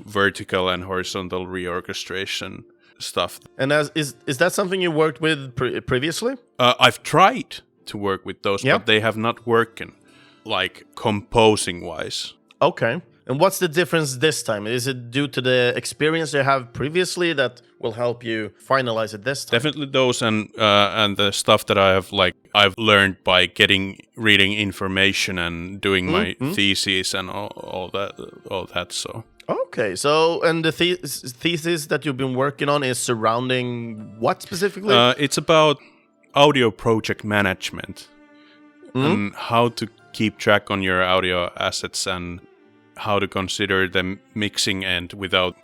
vertical and horizontal reorchestration stuff. And is that something you worked with previously? I've tried to work with those, but they have not worked, like composing wise. Okay. And what's the difference this time? Is it due to the experience you have previously that will help you finalize it this time? Definitely those, and the stuff that I've learned by reading information and doing my thesis and all that. So okay, so and the thesis that you've been working on is surrounding what specifically? It's about audio project management and how to keep track on your audio assets and how to consider the mixing end without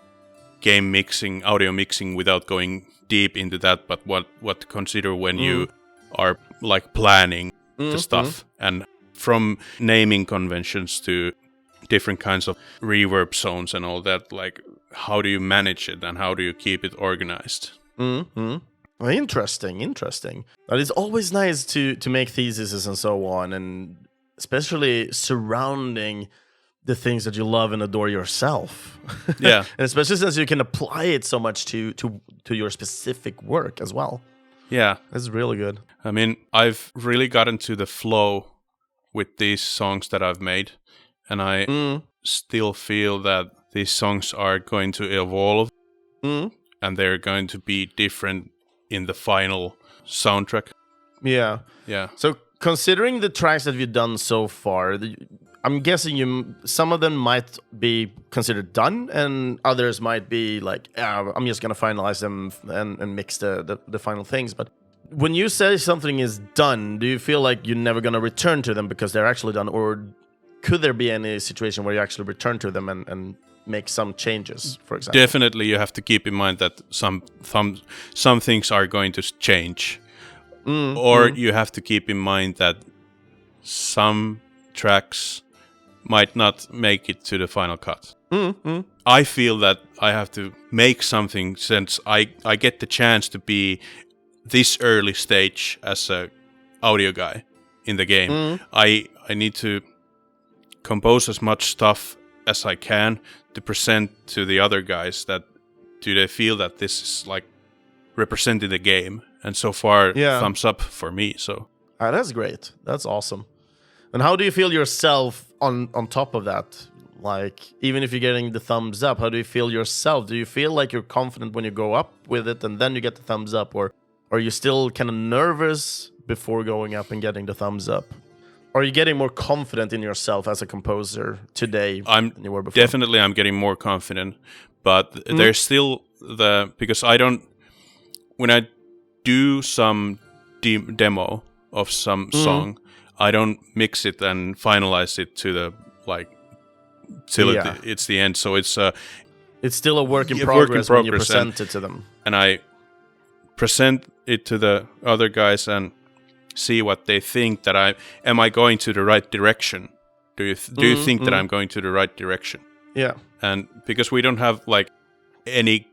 audio mixing without going deep into that, but what to consider when you are like planning the stuff, and from naming conventions to different kinds of reverb zones and all that, like how do you manage it and how do you keep it organized? Well, interesting. But it's always nice to make theses and so on, and especially surrounding the things that you love and adore yourself. Yeah. And especially since you can apply it so much to your specific work as well. Yeah. That's really good. I mean, I've really gotten to the flow with these songs that I've made, and I still feel that these songs are going to evolve and they're going to be different in the final soundtrack. Yeah. Yeah. So considering the tracks that you've done so far, I'm guessing some of them might be considered done, and others might be like, I'm just gonna finalize them and mix the final things. But when you say something is done, do you feel like you're never gonna return to them because they're actually done, or could there be any situation where you actually return to them and make some changes, for example? Definitely, you have to keep in mind that some things are going to change, or you have to keep in mind that some tracks might not make it to the final cut. I feel that I have to make something, since I get the chance to be this early stage as a audio guy in the game. I need to compose as much stuff as I can to present to the other guys that do they feel that this is like representing the game. And so far, thumbs up for me. So that's great. That's awesome. And how do you feel yourself on top of that? Like, even if you're getting the thumbs up, how do you feel yourself? Do you feel like you're confident when you go up with it and then you get the thumbs up? Or are you still kind of nervous before going up and getting the thumbs up? Or are you getting more confident in yourself as a composer today than you were before? Definitely I'm getting more confident. But there's still because when I do some demo of some song, I don't mix it and finalize it to the till it's the end. So it's still a work in progress when you present it to them. And I present it to the other guys and see what they think. That am I going to the right direction? Do you think that I'm going to the right direction? Yeah. And because we don't have like any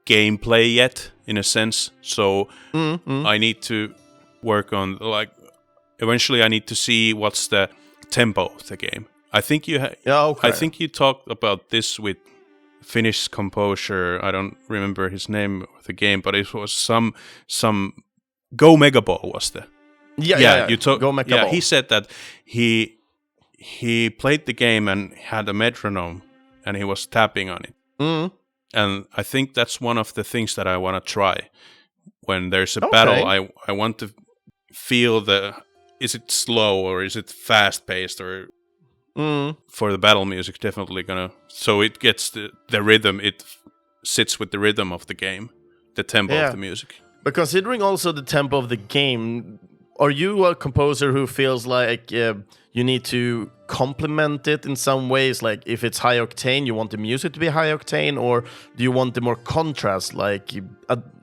gameplay yet, in a sense, so I need to work on eventually I need to see what's the tempo of the game. I think I think you talked about this with Finnish composer. I don't remember his name of the game, but it was some Gameable was the you talk Gameable. Yeah, he said that he played the game and had a metronome and he was tapping on it. And I think that's one of the things that I want to try when there's a battle. I want to feel is it slow or is it fast paced, or for the battle music definitely so it gets the rhythm, it sits with the rhythm of the game, the tempo of the music. But considering also the tempo of the game, are you a composer who feels like you need to complement it in some ways? Like if it's high octane, you want the music to be high octane, or do you want the more contrast? Like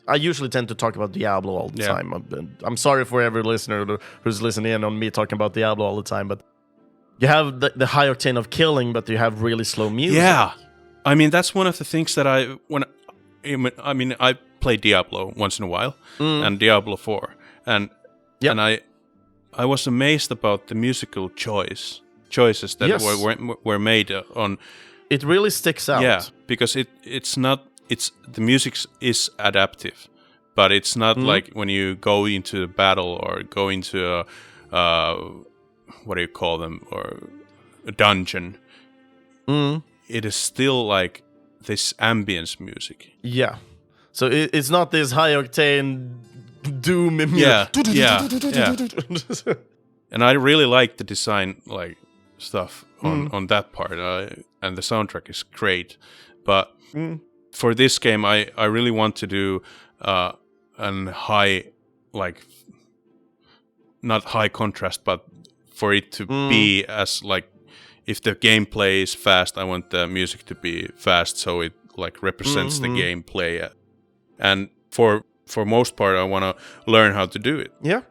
I usually tend to talk about Diablo all the time. I'm sorry for every listener who's listening in on me talking about Diablo all the time, but you have the high octane of killing, but you have really slow music. Yeah, I mean that's one of the things that I play Diablo once in a while, and Diablo 4, and I was amazed about the musical choices that were made on. It really sticks out. Yeah, because the music is adaptive, but it's not like when you go into a battle or go into a what do you call them, or a dungeon. It is still like this ambience music. Yeah, so it's not this high octane doom music. Yeah. And I really like the design, like stuff on that part, and the soundtrack is great. But for this game, I really want to do an high, like not high contrast, but for it to be as like, if the gameplay is fast, I want the music to be fast, so it like represents the gameplay. And for most part, I want to learn how to do it. Yeah.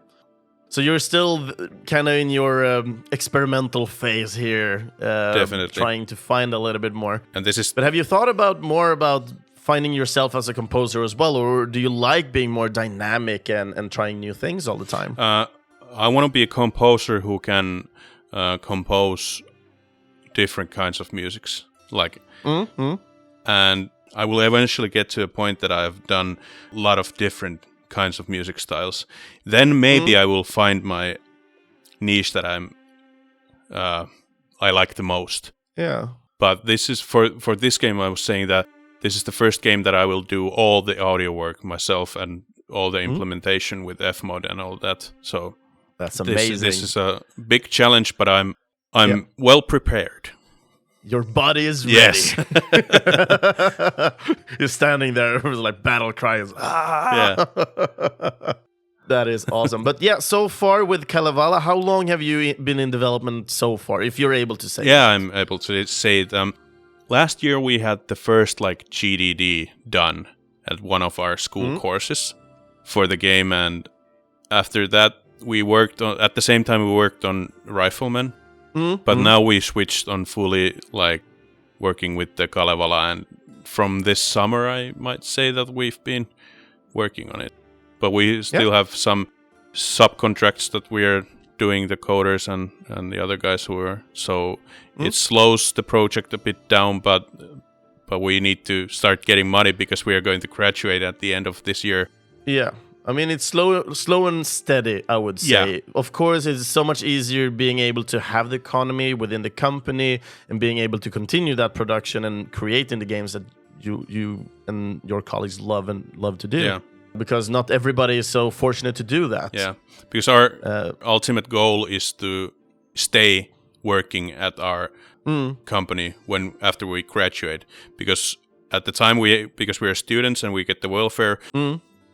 So you're still kind of in your experimental phase here, definitely trying to find a little bit more. And this is. But have you thought more about finding yourself as a composer as well, or do you like being more dynamic and trying new things all the time? I want to be a composer who can compose different kinds of musics, like, and I will eventually get to a point that I've done a lot of different kinds of music styles. Then maybe I will find my niche that I like the most. Yeah. But this is for this game. I was saying that this is the first game that I will do all the audio work myself and all the implementation with Fmod and all that. So that's amazing. This is a big challenge, but I'm well prepared. Your body is ready. Yes. You're standing there with like battle cries. Yeah. That is awesome. But yeah, so far with Kalevala, how long have you been in development so far, if you're able to say? Yeah, I'm able to say it. Last year we had the first like GDD done at one of our school courses for the game, and after that we worked on, at the same time we worked on Riflemen. But now we switched on fully like working with the Kalevala, and from this summer I might say that we've been working on it. But we still have some subcontracts that we are doing, the coders and the other guys who are. So it slows the project a bit down, but we need to start getting money because we are going to graduate at the end of this year. Yeah. I mean, it's slow and steady, I would say. Yeah. Of course, it's so much easier being able to have the economy within the company and being able to continue that production and creating the games that you and your colleagues love to do. Yeah. Because not everybody is so fortunate to do that. Yeah. Because our ultimate goal is to stay working at our company after we graduate. Because at the time because we are students and we get the welfare,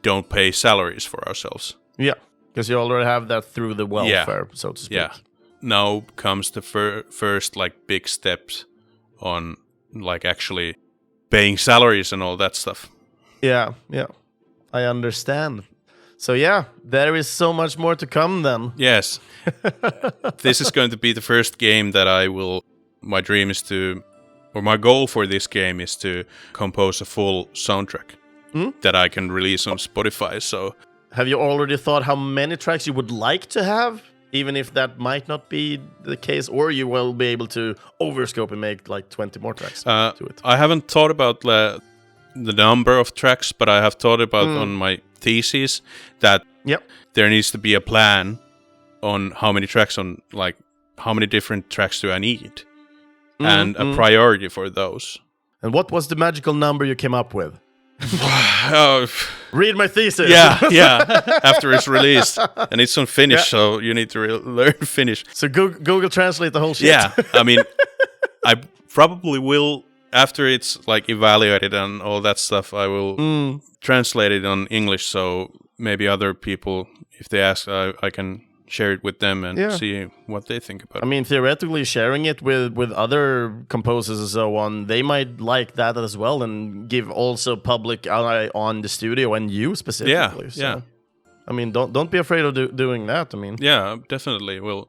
don't pay salaries for ourselves. Yeah, because you already have that through the welfare, so to speak. Yeah. Now comes the first like big steps on like actually paying salaries and all that stuff. Yeah. I understand. So yeah, there is so much more to come then. Yes. This is going to be the first game that my dream is to, or my goal for this game is to compose a full soundtrack that I can release on Spotify. So, have you already thought how many tracks you would like to have, even if that might not be the case, or you will be able to overscope and make like 20 more tracks to it? I haven't thought about the number of tracks, but I have thought about on my thesis that there needs to be a plan on how many tracks, on like how many different tracks do I need, and a priority for those. And what was the magical number you came up with? Read my thesis. Yeah. After it's released, and it's on Finnish, so you need to learn Finnish. So Google Translate the whole shit. Yeah, I mean, I probably will, after it's like evaluated and all that stuff, I will translate it on English. So maybe other people, if they ask, I can share it with them and Yeah. see what they think about I it. mean, theoretically, sharing it with other composers and so on, they might like that as well and give also public eye on the studio and you specifically. Yeah, So, yeah. I mean, don't be afraid of doing that. I mean, Yeah, definitely. We'll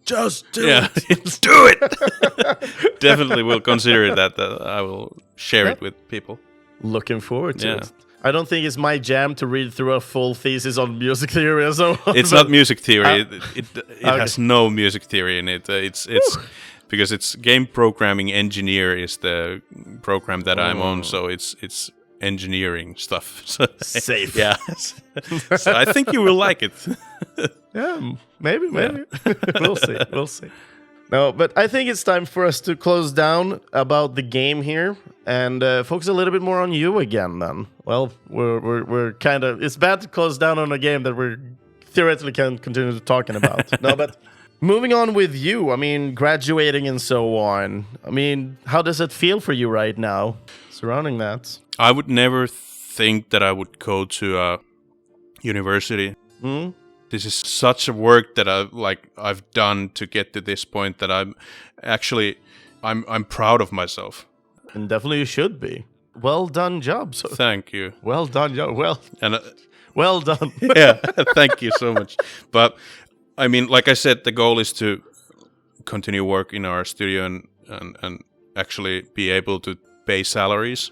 just do it. Do it. Definitely, will consider that. I will share it with people. Looking forward to Yeah. it. I don't think it's my jam to read through a full thesis on music theory and so on. It's not music theory. It Okay. has no music theory in it. It's because it's game programming engineer is the program that I'm on, so it's engineering stuff. So, Safe. yeah. So I think you will like it. Yeah, maybe. We'll see. No, but I think it's time for us to close down about the game here and focus a little bit more on you again. Then, well, we're kind of, it's bad to close down on a game that we're theoretically can continue talking about. No, but moving on with you. I mean, graduating and so on. I mean, how does it feel for you right now, surrounding that? I would never think that I would go to a university. Hmm? This is such a work that I've done to get to this point that I'm proud of myself. And definitely you should be. Well done job. So, Thank you. well done job. And Well done. yeah, thank you so much. But I mean, like I said, the goal is to continue work in our studio and actually be able to pay salaries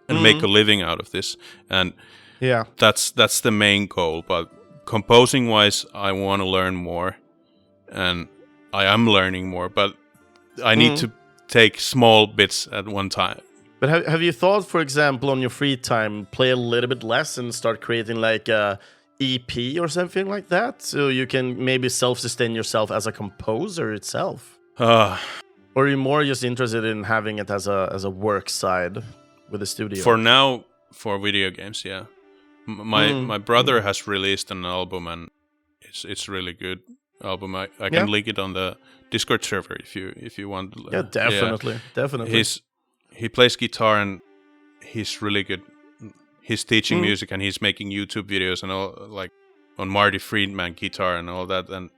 and make a living out of this. And Yeah. that's the main goal. But composing wise, I want to learn more, and I am learning more, but I need to take small bits at one time. But have you thought, for example, on your free time, play a little bit less and start creating like a EP or something like that, so you can maybe self-sustain yourself as a composer itself? Or are you more just interested in having it as a work side with the studio? For now, for video games, yeah. My brother has released an album, and it's really good album. I can link it on the Discord server if you want. Yeah, definitely. He plays guitar and he's really good. He's teaching music and he's making YouTube videos and all, like on Marty Friedman guitar and all that. And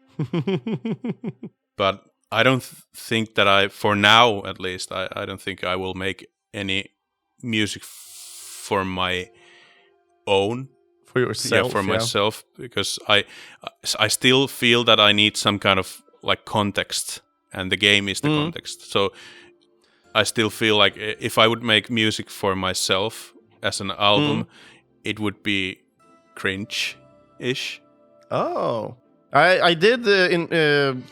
but I don't think that for now at least, I don't think I will make any music for my own. For yourself, myself, because I still feel that I need some kind of like context, and the game is the context. So I still feel like if I would make music for myself as an album, it would be cringe-ish. Oh, I did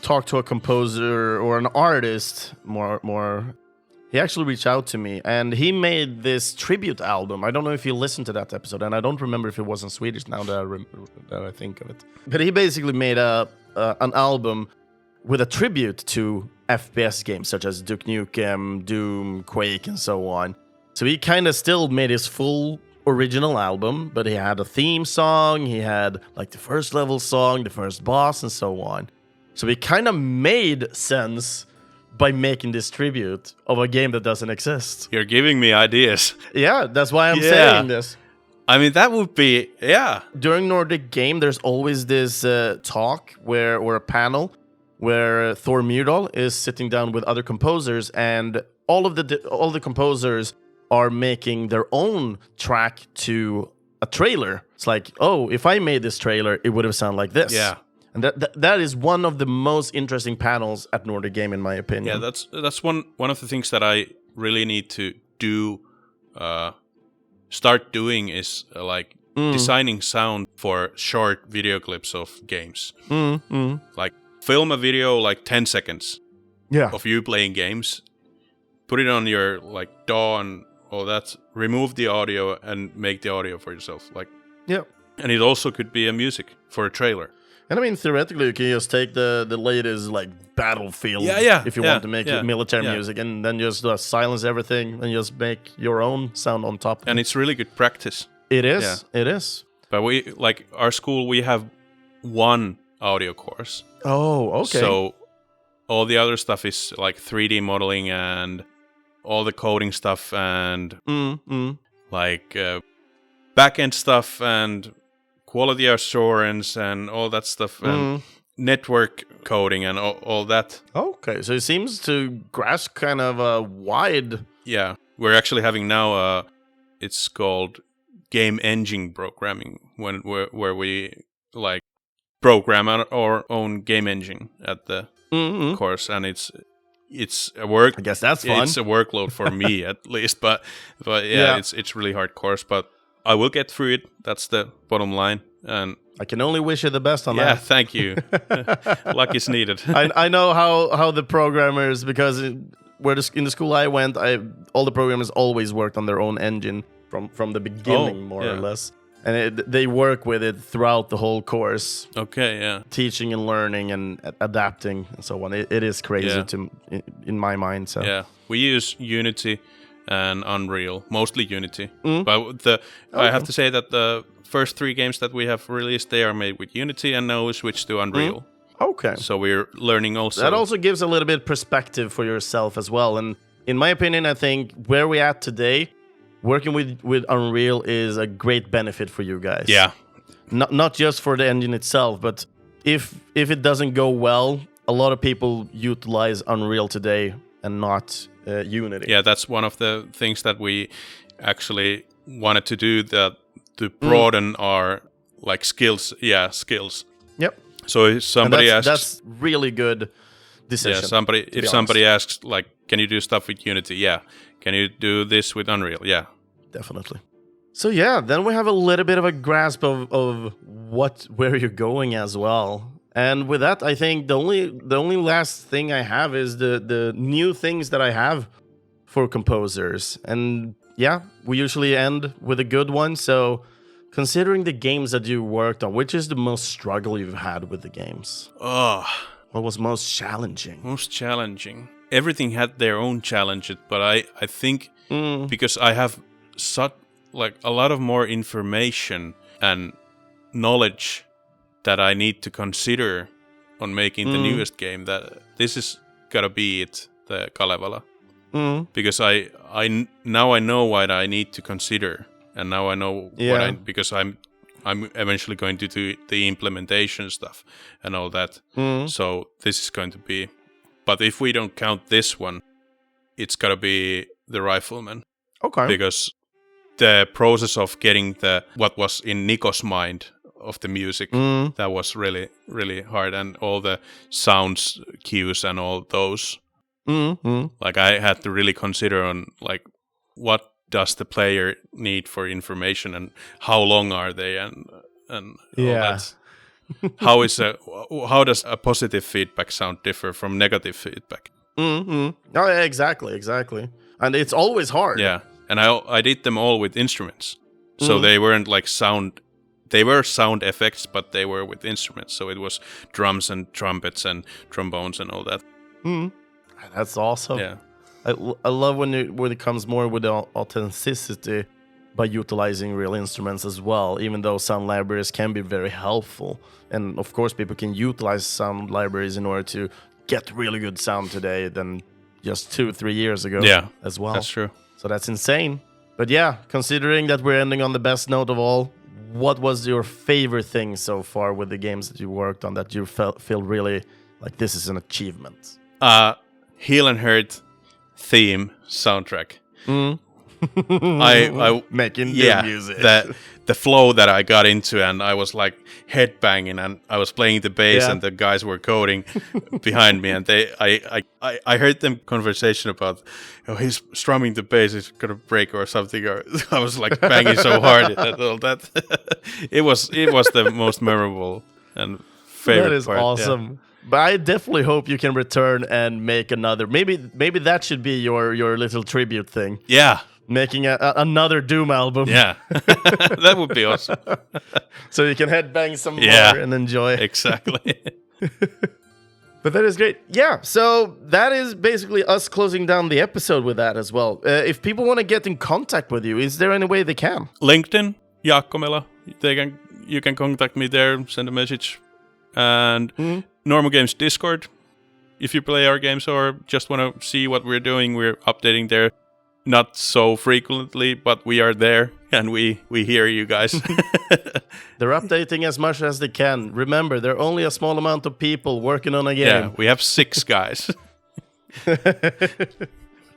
talk to a composer or an artist more. He actually reached out to me, and he made this tribute album. I don't know if you listened to that episode, and I don't remember if it was in Swedish now that I think of it. But he basically made an album with a tribute to FPS games such as Duke Nukem, Doom, Quake, and so on. So he kind of still made his full original album, but he had a theme song, he had like the first level song, the first boss, and so on. So it kind of made sense by making this tribute of a game that doesn't exist. You're giving me ideas. Yeah, that's why I'm saying this. I mean, that would be, yeah. During Nordic Game, there's always this talk or a panel where Thor Myrdal is sitting down with other composers, and all the composers are making their own track to a trailer. It's like, oh, if I made this trailer, it would have sounded like this. Yeah. And that is one of the most interesting panels at Nordic Game, in my opinion. Yeah, that's one of the things that I really need to do. Start doing is designing sound for short video clips of games. Like film a video like 10 seconds of you playing games, put it on your like DAW and all that, remove the audio and make the audio for yourself. And it also could be a music for a trailer. And I mean, theoretically, you can just take the latest like Battlefield if you want to make military music, and then just silence everything and just make your own sound on top. And it's really good practice. It is. It is. But we our school, we have one audio course. Oh, okay. So all the other stuff is like 3D modeling and all the coding stuff and like back-end stuff and quality assurance and all that stuff. And network coding and all that. Okay, so it seems to grasp kind of a wide... Yeah, we're actually having now it's called game engine programming, where we like program our own game engine at the course, and it's a work. I guess that's fun. It's a workload for me at least, but yeah, it's really hard course, but I will get through it. That's the bottom line, and I can only wish you the best on that. Yeah, thank you. Luck is needed. I know how the programmers, because in the school I went, all the programmers always worked on their own engine from the beginning, more or less. And they work with it throughout the whole course. Okay, yeah. Teaching and learning and adapting and so on. It is crazy in my mind. So yeah, we use Unity and Unreal, mostly Unity. But I have to say that the first 3 games that we have released, they are made with Unity, and now we switched to Unreal. Okay. So we're learning also. That also gives a little bit perspective for yourself as well. And in my opinion, I think where we're at today, working with Unreal is a great benefit for you guys. Yeah. Not just for the engine itself, but if it doesn't go well, a lot of people utilize Unreal today and not Unity. Yeah, that's one of the things that we actually wanted to do, to broaden our like skills. Yeah, skills. Yep. So if somebody asks, that's really good decision. Yeah, if somebody asks like, can you do stuff with Unity? Yeah. Can you do this with Unreal? Yeah. Definitely. So yeah, then we have a little bit of a grasp of where you're going as well. And with that, I think the only last thing I have is the new things that I have for composers. And yeah, we usually end with a good one. So considering the games that you worked on, which is the most struggle you've had with the games? Oh, what was most challenging? Most challenging. Everything had their own challenges, but I think because I have such like a lot of more information and knowledge that I need to consider on making the newest game, that this is gotta be it, the Kalevala. Because I now I know what I need to consider, and now I know because I'm eventually going to do the implementation stuff and all that. So this is going to be. But if we don't count this one, it's gotta be the Riflemen. Okay. Because the process of getting what was in Nico's mind of the music, that was really, really hard, and all the sounds cues and all those. Like I had to really consider on like what does the player need for information and how long are they and all that. How does a positive feedback sound differ from negative feedback? Oh, yeah, exactly. And it's always hard. Yeah, and I did them all with instruments, so they weren't like sound. They were sound effects, but they were with instruments. So it was drums and trumpets and trombones and all that. That's awesome. Yeah, I love when it comes more with the authenticity by utilizing real instruments as well, even though sound libraries can be very helpful. And of course, people can utilize sound libraries in order to get really good sound today than just 2-3 years ago as well. That's true. So that's insane. But yeah, considering that we're ending on the best note of all, what was your favorite thing so far with the games that you worked on that you feel really like this is an achievement? Heal and Hurt theme soundtrack. I making good music. The flow that I got into, and I was like headbanging, and I was playing the bass, and the guys were coding behind me, and I heard them conversation about, he's strumming the bass, it's gonna break or something, or I was like banging so hard at all that. It was the most memorable and favorite. That is part. awesome. Yeah. But I definitely hope you can return and make another. Maybe that should be your little tribute thing. Yeah. Making another Doom album. Yeah. That would be awesome. So you can headbang some more and enjoy. Exactly. But that is great. Yeah, so that is basically us closing down the episode with that as well. If people want to get in contact with you, is there any way they can? LinkedIn, Jaakko Mela. You can contact me there, send a message. And Normal Games Discord. If you play our games or just want to see what we're doing, we're updating there. Not so frequently, but we are there and we hear you guys. They're updating as much as they can. Remember, there are only a small amount of people working on a game. Yeah, we have 6 guys.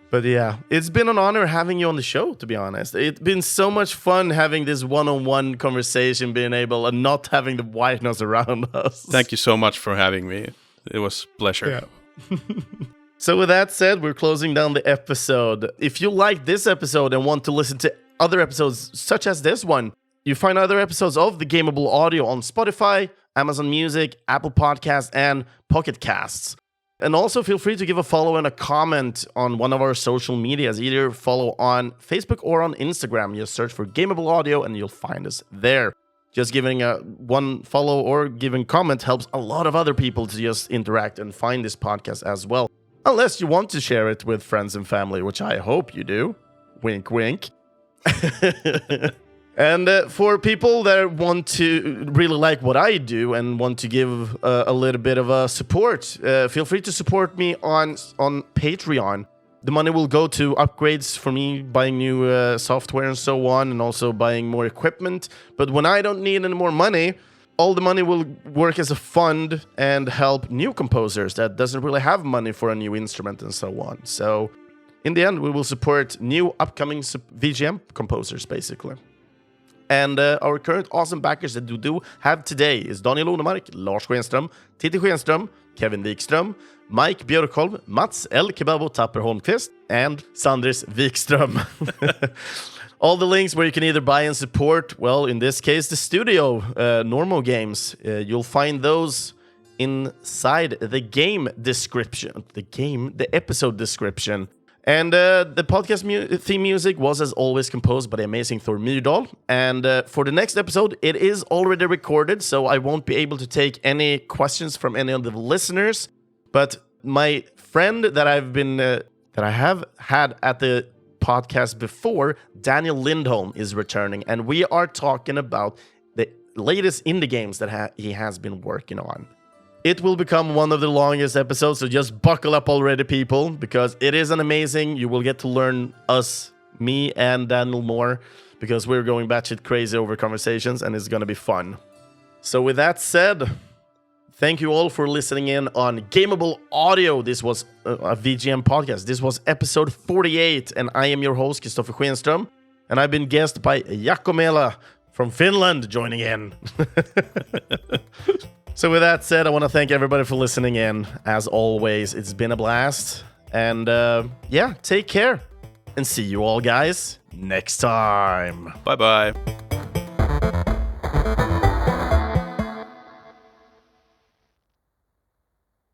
But yeah, it's been an honor having you on the show, to be honest. It's been so much fun having this one-on-one conversation, being able and not having the white noise around us. Thank you so much for having me. It was a pleasure. Yeah. So with that said, we're closing down the episode. If you like this episode and want to listen to other episodes such as this one, you find other episodes of the Gameable Audio on Spotify, Amazon Music, Apple Podcasts, and Pocket Casts. And also feel free to give a follow and a comment on one of our social medias. Either follow on Facebook or on Instagram. Just search for Gameable Audio and you'll find us there. Just giving one follow or giving comment helps a lot of other people to just interact and find this podcast as well. Unless you want to share it with friends and family, which I hope you do. Wink, wink. And for people that want to really like what I do and want to give a little bit of a support, feel free to support me on Patreon. The money will go to upgrades for me, buying new software and so on, and also buying more equipment. But when I don't need any more money, all the money will work as a fund and help new composers that doesn't really have money for a new instrument and so on. So in the end, we will support new upcoming VGM composers, basically. And our current awesome backers that we do have today is Daniel Onemark, Lars Schenström, Titti Schenström, Kevin Wikström, Mike Björkholm, Mats L. Kebabo Tapper Holmqvist, and Sandris Wikström. All the links where you can either buy and support, well, in this case, the studio, Normal Games, you'll find those inside the game description, the episode description. And the podcast theme music was, as always, composed by the amazing Thor Myrdal. And for the next episode, it is already recorded, so I won't be able to take any questions from any of the listeners. But my friend that I have had at the podcast before, Daniel Lindholm, is returning, and we are talking about the latest indie games that he has been working on. It will become one of the longest episodes, so just buckle up already, people, because it is an amazing. You will get to learn me and Daniel more, because we're going batshit crazy over conversations, and it's going to be fun. So with that said, thank you all for listening in on Gameable Audio. This was a VGM podcast. This was episode 48, and I am your host, Kristoffer Schenström, and I've been guested by Jaakko Mela from Finland joining in. So with that said, I want to thank everybody for listening in. As always, it's been a blast. And yeah, take care. And see you all guys next time. Bye-bye.